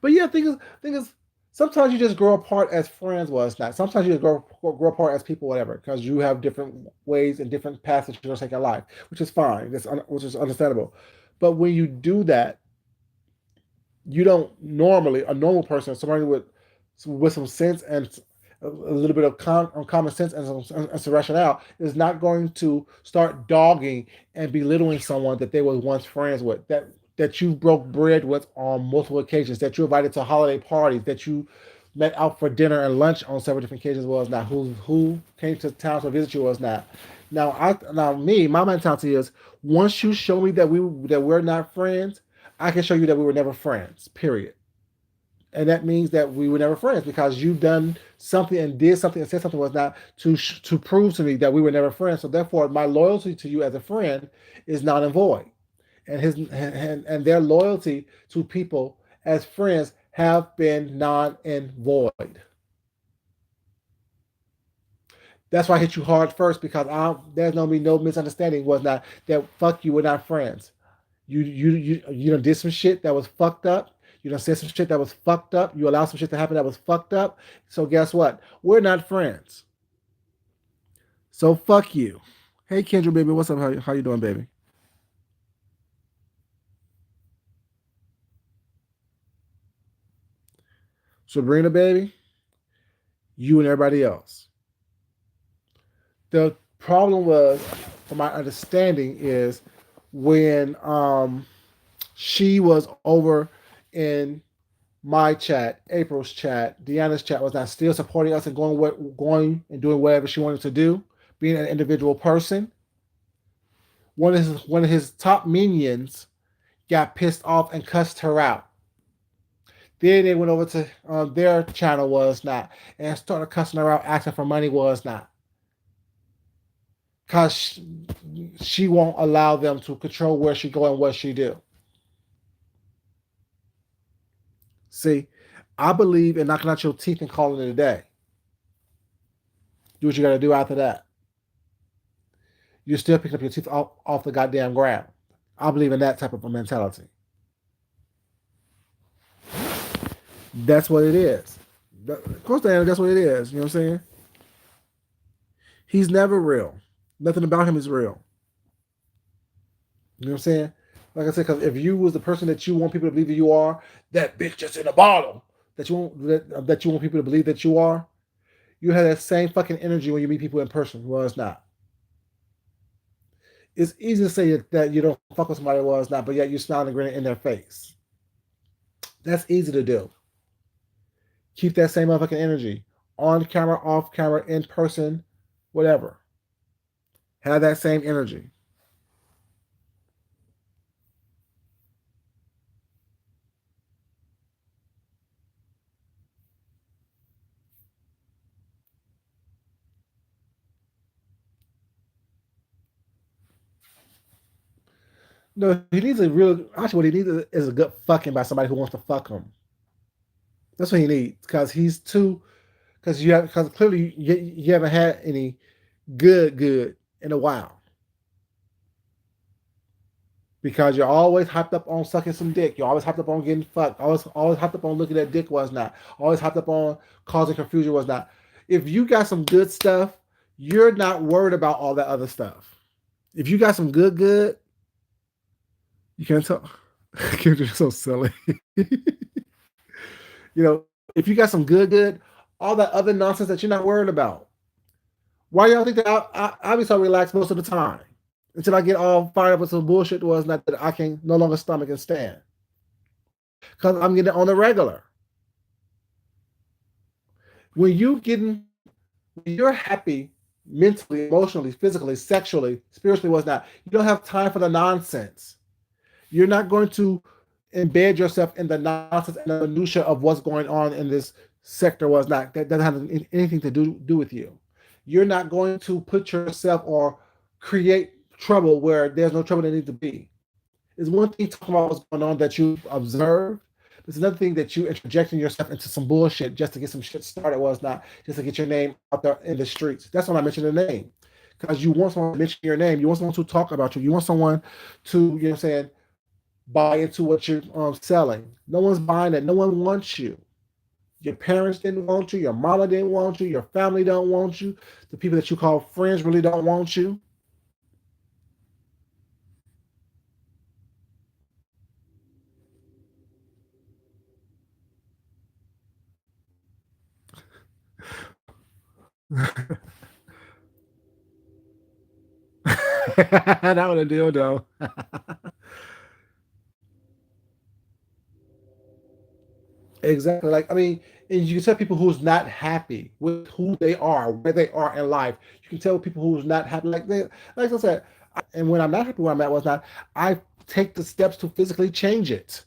But yeah, thing is, sometimes you just grow apart as friends. Was not. Sometimes you just grow apart as people, whatever, because you have different ways and different paths that you're gonna take in life, which is fine. Which is understandable. But when you do that, you don't normally a normal person, somebody with some sense and a little bit of common sense and some rationale is not going to start dogging and belittling someone that they were once friends with, that you broke bread with on multiple occasions, that you invited to holiday parties, that you met out for dinner and lunch on several different occasions. Was not who came to town to visit you. Was not. My mentality is, once you show me that we're not friends, I can show you that we were never friends. Period. And that means that we were never friends because you've done something and did something and said something was not to prove to me that we were never friends. So therefore, my loyalty to you as a friend is not and void, and their loyalty to people as friends have been non and void. That's why I hit you hard first because there's no misunderstanding. Was not that fuck you, we're not friends. You done did some shit that was fucked up. You done said some shit that was fucked up. You allowed some shit to happen that was fucked up. So guess what? We're not friends. So fuck you. Hey Kendra, baby, what's up? How you doing, baby? Sabrina, baby, you and everybody else. The problem was, from my understanding, is when she was over in my chat, April's chat, Deanna's chat, was not still supporting us and going and doing whatever she wanted to do, being an individual person. One of his top minions got pissed off and cussed her out. Then they went over to their channel, was not, and started cussing her out, asking for money, was not, because she won't allow them to control where she go and what she do. See, I believe in knocking out your teeth and calling it a day. Do what you got to do after that. You're still picking up your teeth off the goddamn ground. I believe in that type of a mentality. That's what it is. Of course, that's what it is. You know what I'm saying? He's never real. Nothing about him is real. You know what I'm saying? Like I said, because if you was the person that you want people to believe that you are, that bitch just in the bottle that you want people to believe that you are, you have that same fucking energy when you meet people in person. Well, it's not. It's easy to say that you don't fuck with somebody, well, it's not, but yet you smile and grin in their face. That's easy to do. Keep that same motherfucking energy on camera, off camera, in person, whatever. Have that same energy. No, he needs a real. Actually, what he needs is a good fucking by somebody who wants to fuck him. That's what he needs because he's too. Because clearly you haven't had any good in a while. Because you're always hyped up on sucking some dick. You're always hyped up on getting fucked. Always hyped up on looking at dick, was not. Always hyped up on causing confusion, was not. If you got some good stuff, you're not worried about all that other stuff. If you got some good, You can't tell. Kids are so silly. You know, if you got some good, all that other nonsense that you're not worried about. Why y'all think that I be so relaxed most of the time until I get all fired up with some bullshit was not that I can no longer stomach and stand because I'm getting on the regular. When you getting when you're happy mentally, emotionally, physically, sexually, spiritually, whatnot, you don't have time for the nonsense. You're not going to embed yourself in the nonsense and the minutia of what's going on in this sector was not that doesn't have anything to do with you. You're not going to put yourself or create trouble where there's no trouble that needs to be. It's one thing talking about what's going on that you observe. It's another thing that you interjecting yourself into some bullshit just to get some shit started was not just to get your name out there in the streets. That's when I mentioned the name. Because you want someone to mention your name. You want someone to talk about you. You want someone to, you know what I'm saying, buy into what you're selling. No one's buying it. No one wants you. Your parents didn't want you. Your mama didn't want you. Your family don't want you. The people that you call friends really don't want you. That was a deal, though. Exactly. Like, I mean, and you can tell people who's not happy with who they are, where they are in life. You can tell people who's not happy. Like I said, and when I'm not happy where I'm at, was not. I take the steps to physically change it.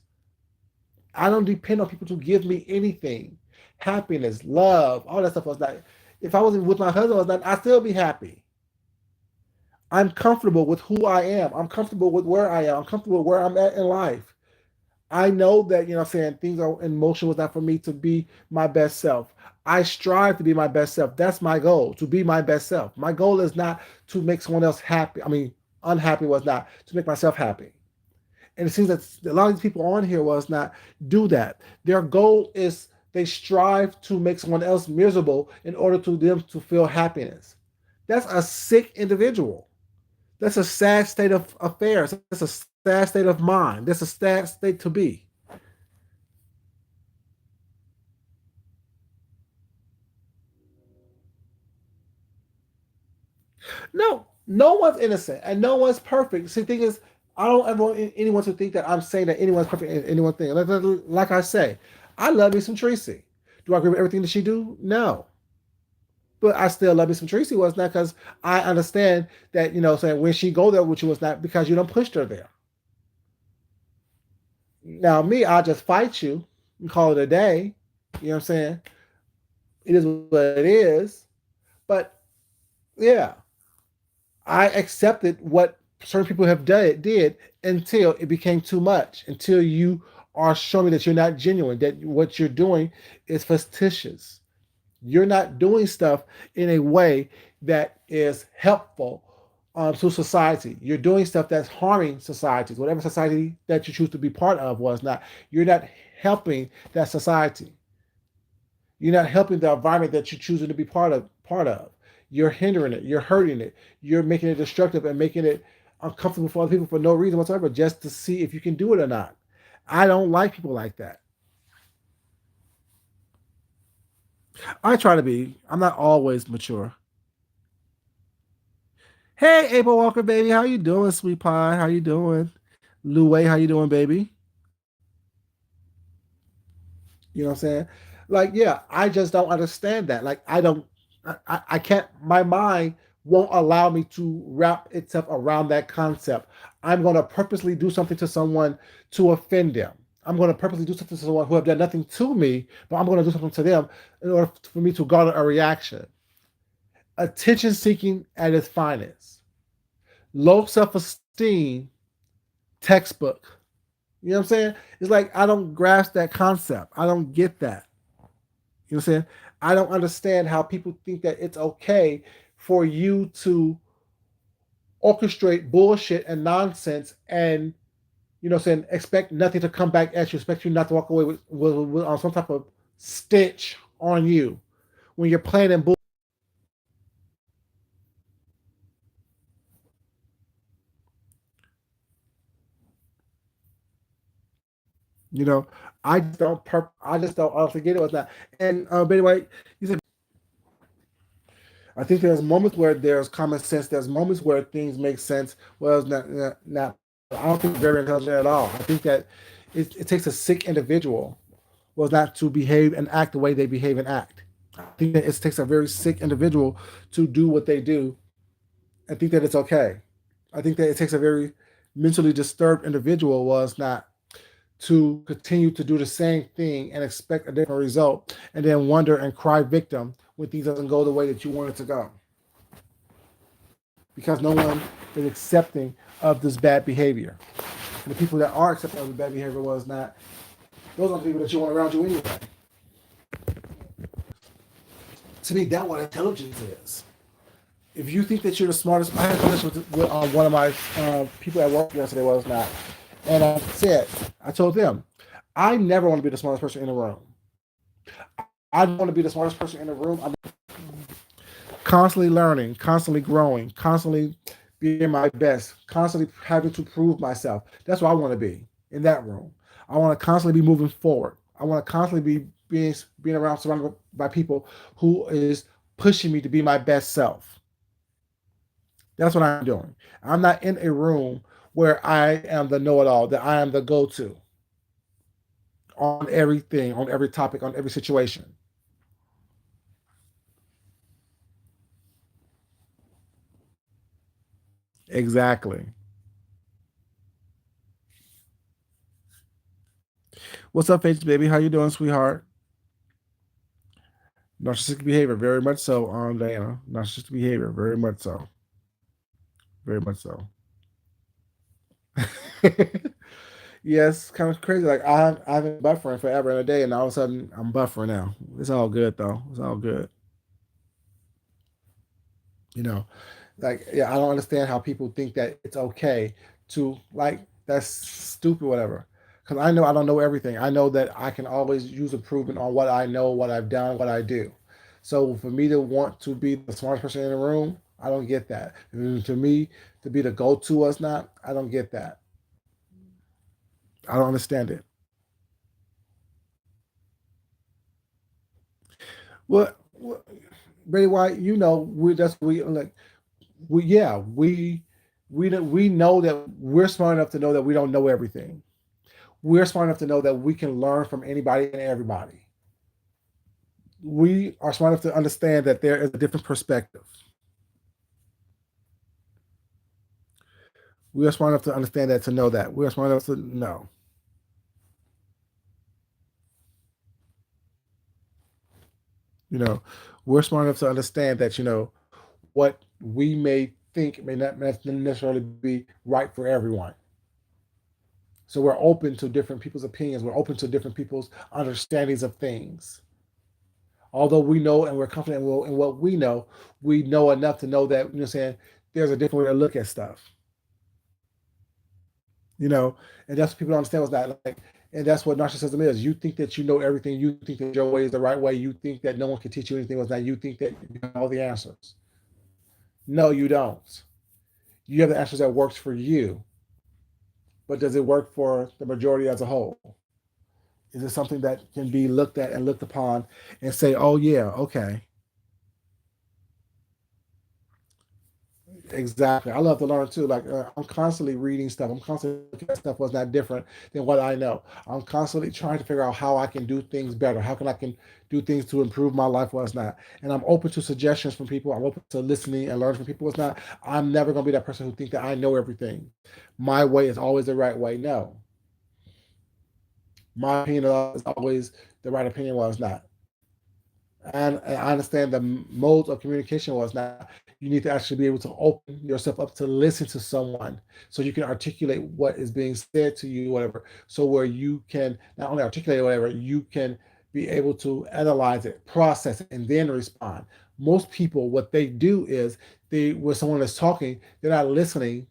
I don't depend on people to give me anything, happiness, love, all that stuff. Was not. If I wasn't with my husband, was not. I'd still be happy. I'm comfortable with who I am. I'm comfortable with where I am. I'm comfortable with where I'm at in life. I know that, you know what I'm saying, things are in motion was not for me to be my best self. I strive to be my best self. That's my goal, to be my best self. My goal is not to make someone else happy. I mean, unhappy was not to make myself happy. And it seems that a lot of these people on here was not do that. Their goal is they strive to make someone else miserable in order to them to feel happiness. That's a sick individual. That's a sad state of affairs. That's a sad state of mind. That's a sad state to be. No, no one's innocent and no one's perfect. See, the thing is, I don't ever want anyone to think that I'm saying that anyone's perfect in anyone thing. Like I say, I love me some Tracy. Do I agree with everything that she do? No. But I still love me some Tracy was not because I understand that, you know, saying when she go there with you was not because you don't push her there. Now me, I'll just fight you and call it a day. You know what I'm saying? It is what it is. But yeah, I accepted what certain people have did until it became too much. Until you are showing me that you're not genuine, that what you're doing is fictitious. You're not doing stuff in a way that is helpful to society. You're doing stuff that's harming societies, whatever society that you choose to be part of was not. You're not helping that society. You're not helping the environment that you're choosing to be part of. You're hindering it. You're hurting it. You're making it destructive and making it uncomfortable for other people for no reason whatsoever, just to see if you can do it or not. I don't like people like that. I try to be. I'm not always mature. Hey, April Walker, baby, how you doing, sweet pie? How you doing? Lou Wei, how you doing, baby? You know what I'm saying? Like, yeah, I just don't understand that. Like, I can't, my mind won't allow me to wrap itself around that concept. I'm going to purposely do something to someone to offend them. I'm going to purposely do something to someone who have done nothing to me, but I'm going to do something to them in order for me to garner a reaction. Attention seeking at its finest. Low self esteem, textbook. You know what I'm saying? It's like I don't grasp that concept. I don't get that. You know what I'm saying? I don't understand how people think that it's okay for you to orchestrate bullshit and nonsense and, you know what I'm saying, expect nothing to come back at you, expect you not to walk away with on some type of stitch on you when you're planning bull. You know, I just don't honestly get it with that. And by the way, you said I think there's moments where there's common sense. There's moments where things make sense. Well, it's not. I don't think very intelligent at all. I think that it takes a sick individual was not to behave and act the way they behave and act. I think that it takes a very sick individual to do what they do and think that it's okay. I think that it takes a very mentally disturbed individual was not to continue to do the same thing and expect a different result and then wonder and cry victim when things doesn't go the way that you want it to go. Because no one is accepting of this bad behavior. And the people that are accepting of the bad behavior was not, those are the people that you want around you anyway. To me, that's what intelligence is. If you think that you're the smartest, I had a conversation with one of my people at work yesterday was not, and I told them, I never want to be the smartest person in the room. I want to be the smartest person in the room. I'm constantly learning, constantly growing, constantly being my best, constantly having to prove myself. That's what I want to be in that room. I want to constantly be moving forward. I want to constantly be being around, surrounded by people who is pushing me to be my best self. That's what I'm doing. I'm not in a room where I am the know-it-all, that I am the go-to on everything, on every topic, on every situation. Exactly. What's up, Paige, baby? How you doing, sweetheart? Narcissistic behavior, very much so, Diana. Narcissistic behavior, very much so. Very much so. Yes, kind of crazy. Like I've been buffering forever and a day, and all of a sudden I'm buffering now. It's all good though. It's all good. You know, like yeah, I don't understand how people think that it's okay to like that's stupid, whatever. Because I know I don't know everything. I know that I can always use improvement on what I know, what I've done, what I do. So for me to want to be the smartest person in the room, I don't get that. And to me, to be the go-to us not, I don't get that. I don't understand it. Well, Betty White, you know, we like we know that we're smart enough to know that we don't know everything. We're smart enough to know that we can learn from anybody and everybody. We are smart enough to understand that there is a different perspective. We are smart enough to understand that to know that. We are smart enough to know. You know, we're smart enough to understand that, what we may think may not necessarily be right for everyone. So we're open to different people's opinions. We're open to different people's understandings of things. Although we know and we're confident in what we know enough to know that, saying there's a different way to look at stuff, and that's what people don't understand was that, like, and that's what narcissism is. You think that you know everything. You think that your way is the right way. You think that no one can teach you anything was that you think that you have all the answers. No, you don't. You have the answers that works for you, but does it work for the majority as a whole? Is it something that can be looked at and looked upon and say, oh, yeah, okay, exactly. I love to learn too. Like I'm constantly reading stuff. I'm constantly looking at stuff what's not different than what I know. I'm constantly trying to figure out how I can do things better. How can I can do things to improve my life what's not. And I'm open to suggestions from people. I'm open to listening and learning from people what's not. I'm never gonna be that person who thinks that I know everything. My way is always the right way. No. My opinion is always the right opinion was not. And I understand the modes of communication was not. You need to actually be able to open yourself up to listen to someone so you can articulate what is being said to you, whatever. So where you can not only articulate whatever, you can be able to analyze it, process it, and then respond. Most people, what they do is when someone is talking, they're not listening.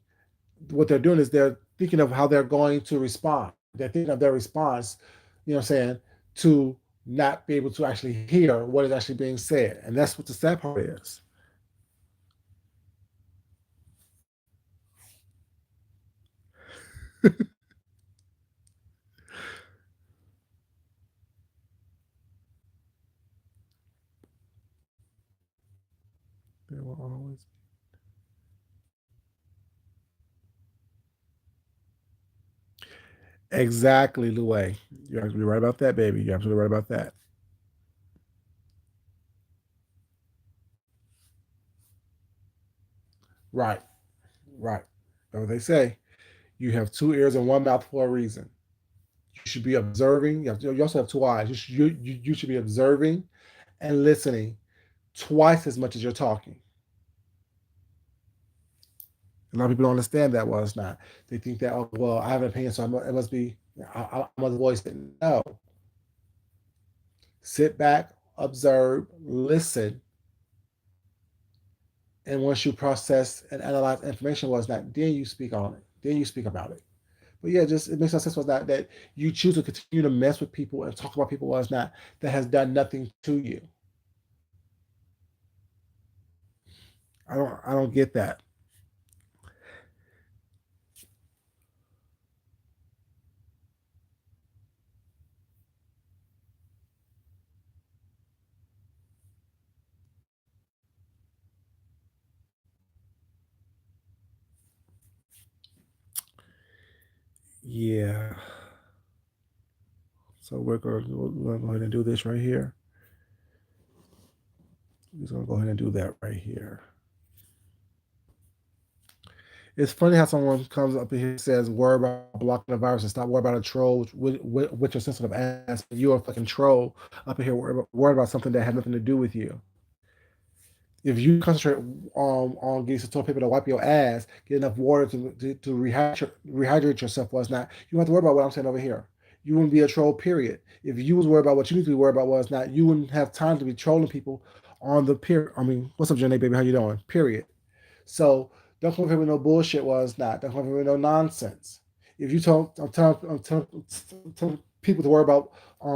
What they're doing is they're thinking of how they're going to respond. They're thinking of their response, what I'm saying, to not be able to actually hear what is actually being said. And that's what the sad part is. will always. Exactly, Louis. You're absolutely right about that, baby. You're absolutely right about that. Right, right. That's what they say. You have two ears and one mouth for a reason. You should be observing. You also have two eyes. You should be observing and listening twice as much as you're talking. A lot of people don't understand that. Well, it's not. They think that, oh, well, I have an opinion, so it must be, I must voice it. No. Sit back, observe, listen, and once you process and analyze information, was not, then you speak on it. Then you speak about it. But yeah, just it makes no sense was not that you choose to continue to mess with people and talk about people was not that has done nothing to you. I don't get that. Yeah. So we're going to go ahead and do this right here. We're going to go ahead and do that right here. It's funny how someone comes up here and says, worry about blocking the virus and stop worrying about a troll with your sensitive ass. You're a fucking troll up in here worried about something that had nothing to do with you. If you concentrate on getting some toilet paper to wipe your ass, get enough water to rehydrate yourself, was not, you don't have to worry about what I'm saying over here. You wouldn't be a troll, period. If you was worried about what you need to be worried about, was not, you wouldn't have time to be trolling people on the period. I mean, what's up, Janae, baby? How you doing? Period. So don't come here with no bullshit. Was not. Don't come here with no nonsense. If you told, I'm telling people to worry about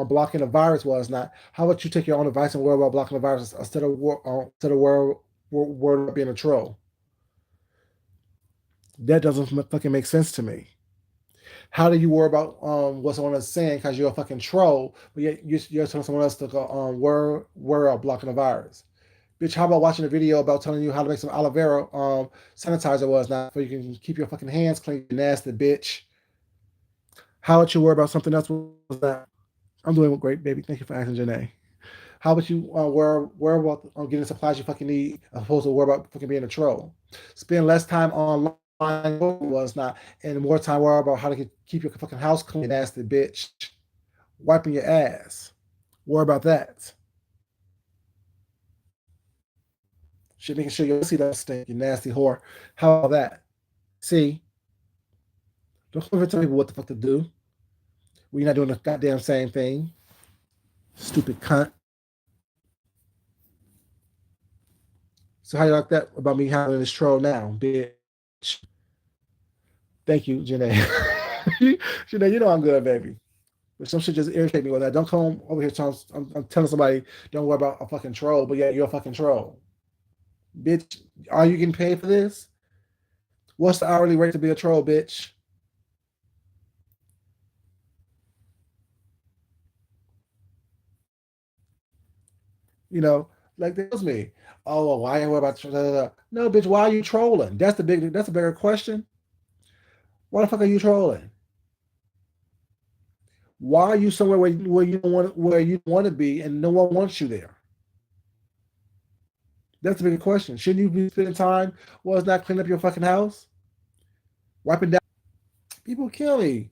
blocking the virus, was not. How about you take your own advice and worry about blocking the virus instead of worry about being a troll? That doesn't fucking make sense to me. How do you worry about what someone is saying because you're a fucking troll, but yet you're telling someone else to go worry about blocking the virus? Bitch, how about watching a video about telling you how to make some aloe vera sanitizer was not so you can keep your fucking hands clean, you nasty bitch. How about you worry about something else? Was that? I'm doing great, baby. Thank you for asking, Janae. How about you worry about getting supplies you fucking need, as opposed to worry about fucking being a troll? Spend less time online was not, and more time worry about how to keep your fucking house clean, nasty bitch. Wiping your ass. Worry about that. Shit, making sure you see that stink, you nasty whore. How about that? See, don't ever tell people what the fuck to do when you're not doing the goddamn same thing. Stupid cunt. So how you like that about me having this troll now, bitch? Thank you, Janae. Janae, you know I'm good, baby. But some shit just irritate me with that. Don't come over here telling I'm telling somebody don't worry about a fucking troll, but yeah, you're a fucking troll. Bitch, are you getting paid for this? What's the hourly rate to be a troll, bitch? You know, like that was me. Oh, well, why are you worried about no, bitch? Why are you trolling? That's a bigger question. Why the fuck are you trolling? Why are you somewhere where you want to be and no one wants you there? That's a bigger question. Shouldn't you be spending time? Well, it's not cleaning up your fucking house, wiping down. People kill me.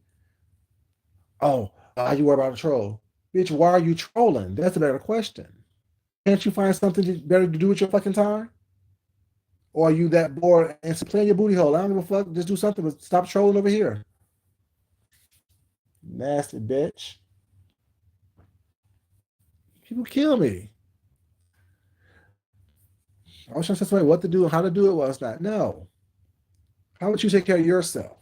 Oh, are you worried about a troll? Bitch, why are you trolling? That's a better question. Can't you find something better to do with your fucking time? Or are you that bored and play in your booty hole? I don't give a fuck. Just do something, but stop trolling over here. Nasty bitch. People kill me. I was trying to somebody what to do and how to do it. Well, it's not. No. How would you take care of yourself?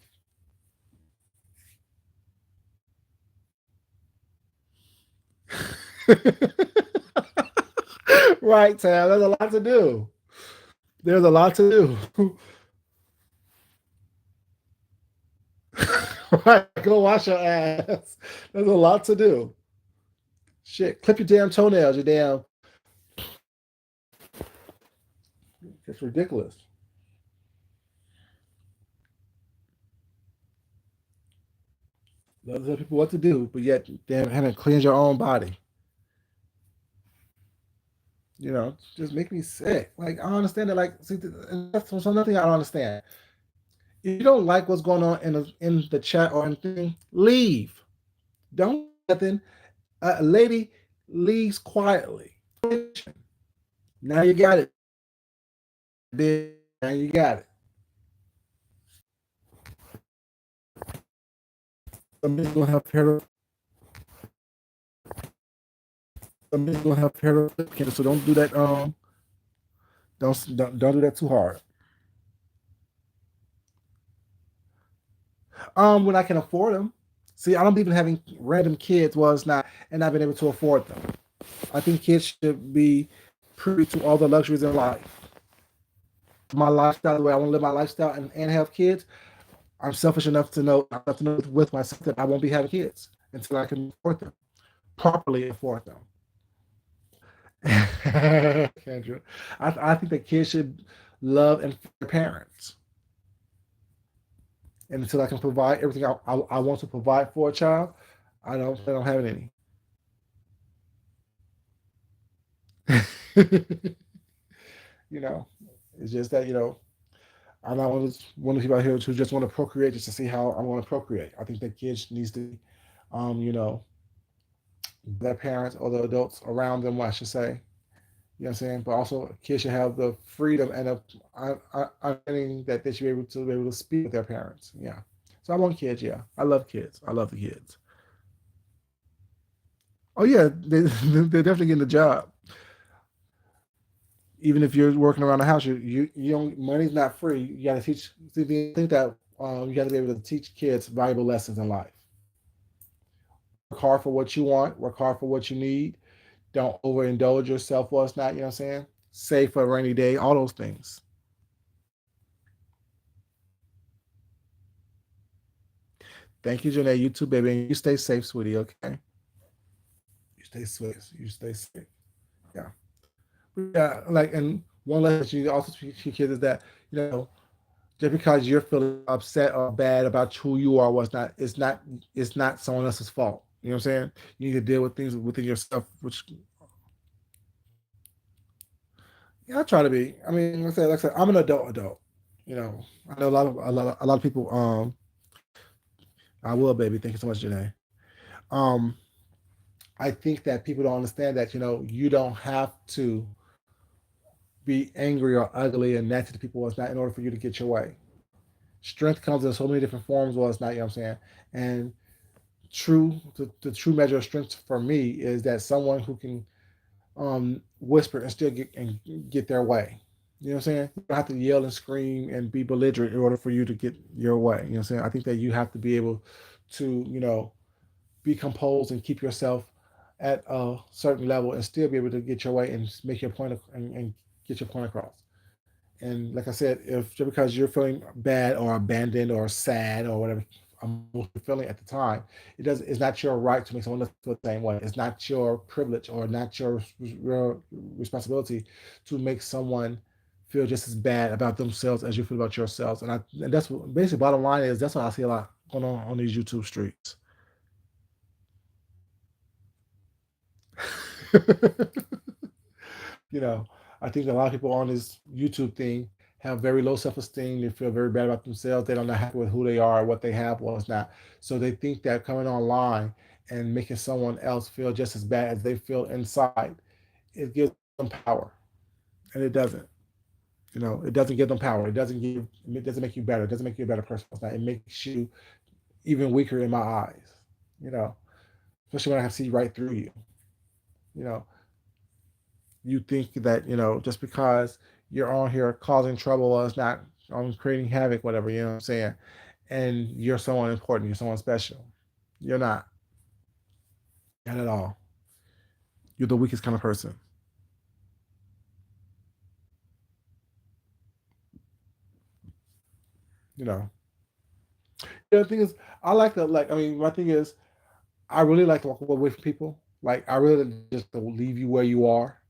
Right, Tam. There's a lot to do. There's a lot to do. Right. Go wash your ass. There's a lot to do. Shit. Clip your damn toenails, your damn It's ridiculous. Those are people what to do, but yet they haven't cleansed your own body. Just make me sick. Like I don't understand that. Like, see, and that's another thing I don't understand. If you don't like what's going on in the chat or anything, leave. Don't do nothing. A lady leaves quietly. Now you got it. Now you got it. Somebody's gonna have pair. Somebody's gonna have pair. So don't do that. Don't do that too hard. When I can afford them. See, I don't believe in having random kids was not and not being able to afford them. I think kids should be privy to all the luxuries in life. My lifestyle, the way I want to live my lifestyle and have kids, I'm selfish enough to know I have to know with myself that I won't be having kids until I can afford them, properly afford them. Kendra, I think that kids should love and their parents, and until I can provide everything I want to provide for a child, I don't have any. you know, it's just that I'm not one of the people out here who just want to procreate just to see how I want to procreate. I think that kids needs to, you know, their parents or the adults around them, I should say. You know what I'm saying? But also, kids should have the freedom and understanding that they should be able to speak with their parents. Yeah. So I want kids. Yeah, I love kids. I love the kids. Oh yeah, they're definitely getting the job. Even if you're working around the house, you don't money's not free. You got to teach. See, I think that you got to be able to teach kids valuable lessons in life. Work hard for what you want. Work hard for what you need. Don't overindulge yourself while it's not. You know what I'm saying? Save for a rainy day. All those things. Thank you, Janae. You too, baby. And you stay safe, sweetie. Okay. You stay safe. You stay safe. Yeah. Yeah. Like, and one lesson you also teach your kids is that you know just because you're feeling upset or bad about who you are was not it's not someone else's fault. You know what I'm saying? You need to deal with things within yourself, which yeah, I try to be. I mean, like I said, I'm an adult. I know a lot of people. I will, baby. Thank you so much, Janae. Um, I think that people don't understand that you don't have to be angry or ugly and nasty to people. It's not in order for you to get your way. Strength comes in so many different forms. Well, it's not. You know what I'm saying? And the true measure of strength for me is that someone who can whisper and still get their way. You know what I'm saying? You don't have to yell and scream and be belligerent in order for you to get your way. You know what I'm saying? I think that you have to be able to, be composed and keep yourself at a certain level and still be able to get your way and make your point and get your point across. And like I said, if just because you're feeling bad or abandoned or sad or whatever you're feeling at the time, it's not your right to make someone else feel the same way. It's not your privilege or not your responsibility to make someone feel just as bad about themselves as you feel about yourselves. And that's what basically bottom line is that's what I see a lot going on these YouTube streets. you know, I think a lot of people on this YouTube thing have very low self-esteem. They feel very bad about themselves. They don't know happy with who they are, what they have, what's not. So they think that coming online and making someone else feel just as bad as they feel inside, it gives them power, and it doesn't. It doesn't give them power. It doesn't make you better. It doesn't make you a better person. It makes you even weaker in my eyes. You know, especially when I see right through you. You know, you think that just because you're on here causing trouble or it's not creating havoc, whatever, you know what I'm saying, and you're someone important, you're someone special. You're not at all. You're the weakest kind of person. you know the thing is, I like to, like, I mean, my thing is, I really like to walk away from people. Like, I really just to leave you where you are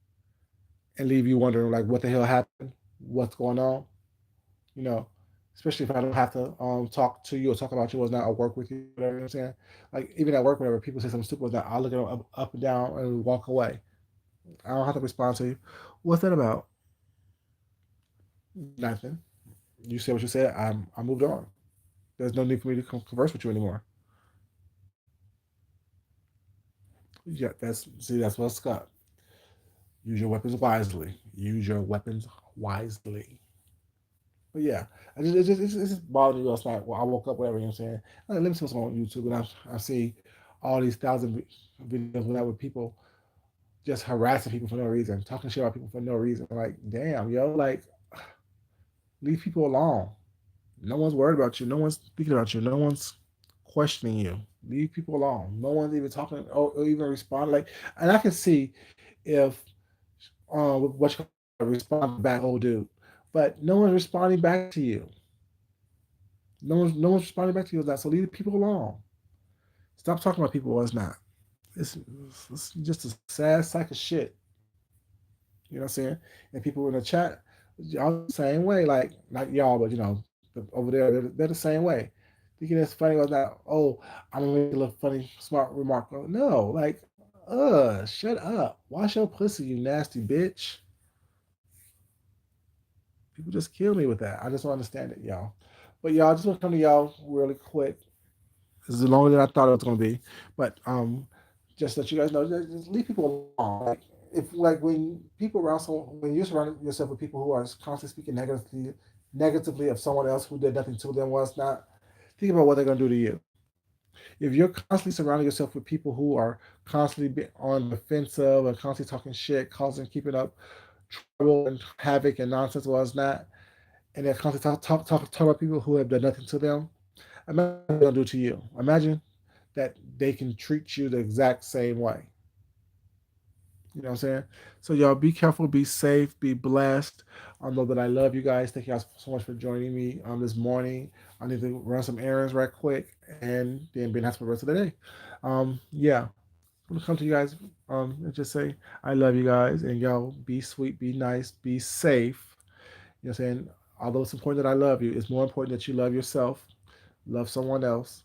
and leave you wondering like what the hell happened. what's going on, you know, especially if I don't have to talk to you or talk about you or not or work with you, whatever, you know what I'm saying? Like even at work, whenever people say something stupid, like, I'll look at them up and down and walk away. I don't have to respond to you. What's that about? Nothing. You said what you said. I moved on. There's no need for me to converse with you anymore. Yeah, that's what's up. Use your weapons wisely. Use your weapons wisely. But yeah, it's just bothering me last night. Well, I woke up, whatever, you know what I'm saying. Let me see what's on YouTube, and I see all these thousand videos with people just harassing people for no reason, talking shit about people for no reason. Like, damn, yo, like, leave people alone. No one's worried about you. No one's speaking about you. No one's questioning you. Leave people alone. No one's even talking or even responding. Like, and I can see if what you respond back, old dude, but no one's responding back to you. No one's responding back to you with that. So leave people alone. Stop talking about people what's not. It's, it's just a sad sack of shit. You know what I'm saying? And people in the chat, y'all the same way. Like not y'all, but over there, they're the same way. Thinking it's funny or not. Oh, I'm gonna make a little funny, smart remark. Oh, no, like, shut up. Wash your pussy, you nasty bitch. People just kill me with that. I just don't understand it, y'all. But y'all, I just want to come to y'all really quick. This is longer than I thought it was gonna be. But just let you guys know, just leave people alone. Like if like when people around someone, when you're surrounding yourself with people who are constantly speaking negatively of someone else who did nothing to them was not, think about what they're gonna do to you. If you're constantly surrounding yourself with people who are constantly on the offensive and constantly talking shit, causing keeping up trouble and havoc and nonsense was not, and they're constantly talk about people who have done nothing to them, imagine what they're gonna do to you. Imagine that they can treat you the exact same way. You know what I'm saying? So y'all be careful, be safe, be blessed. I know that I love you guys. Thank you guys so much for joining me this morning. I need to run some errands right quick and then be nice for the rest of the day. Yeah. I'm gonna come to you guys and just say I love you guys and y'all be sweet, be nice, be safe. You know what I'm saying? Although it's important that I love you, it's more important that you love yourself, love someone else,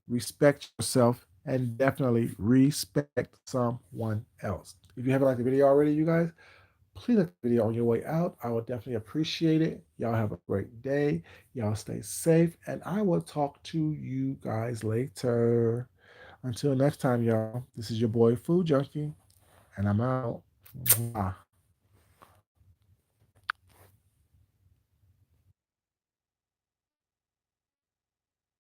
respect yourself, and definitely respect someone else. If you haven't liked the video already, you guys, please like the video on your way out. I would definitely appreciate it. Y'all have a great day. Y'all stay safe, and I will talk to you guys later. Until next time, y'all, this is your boy Food Junkie, and I'm out. Mwah.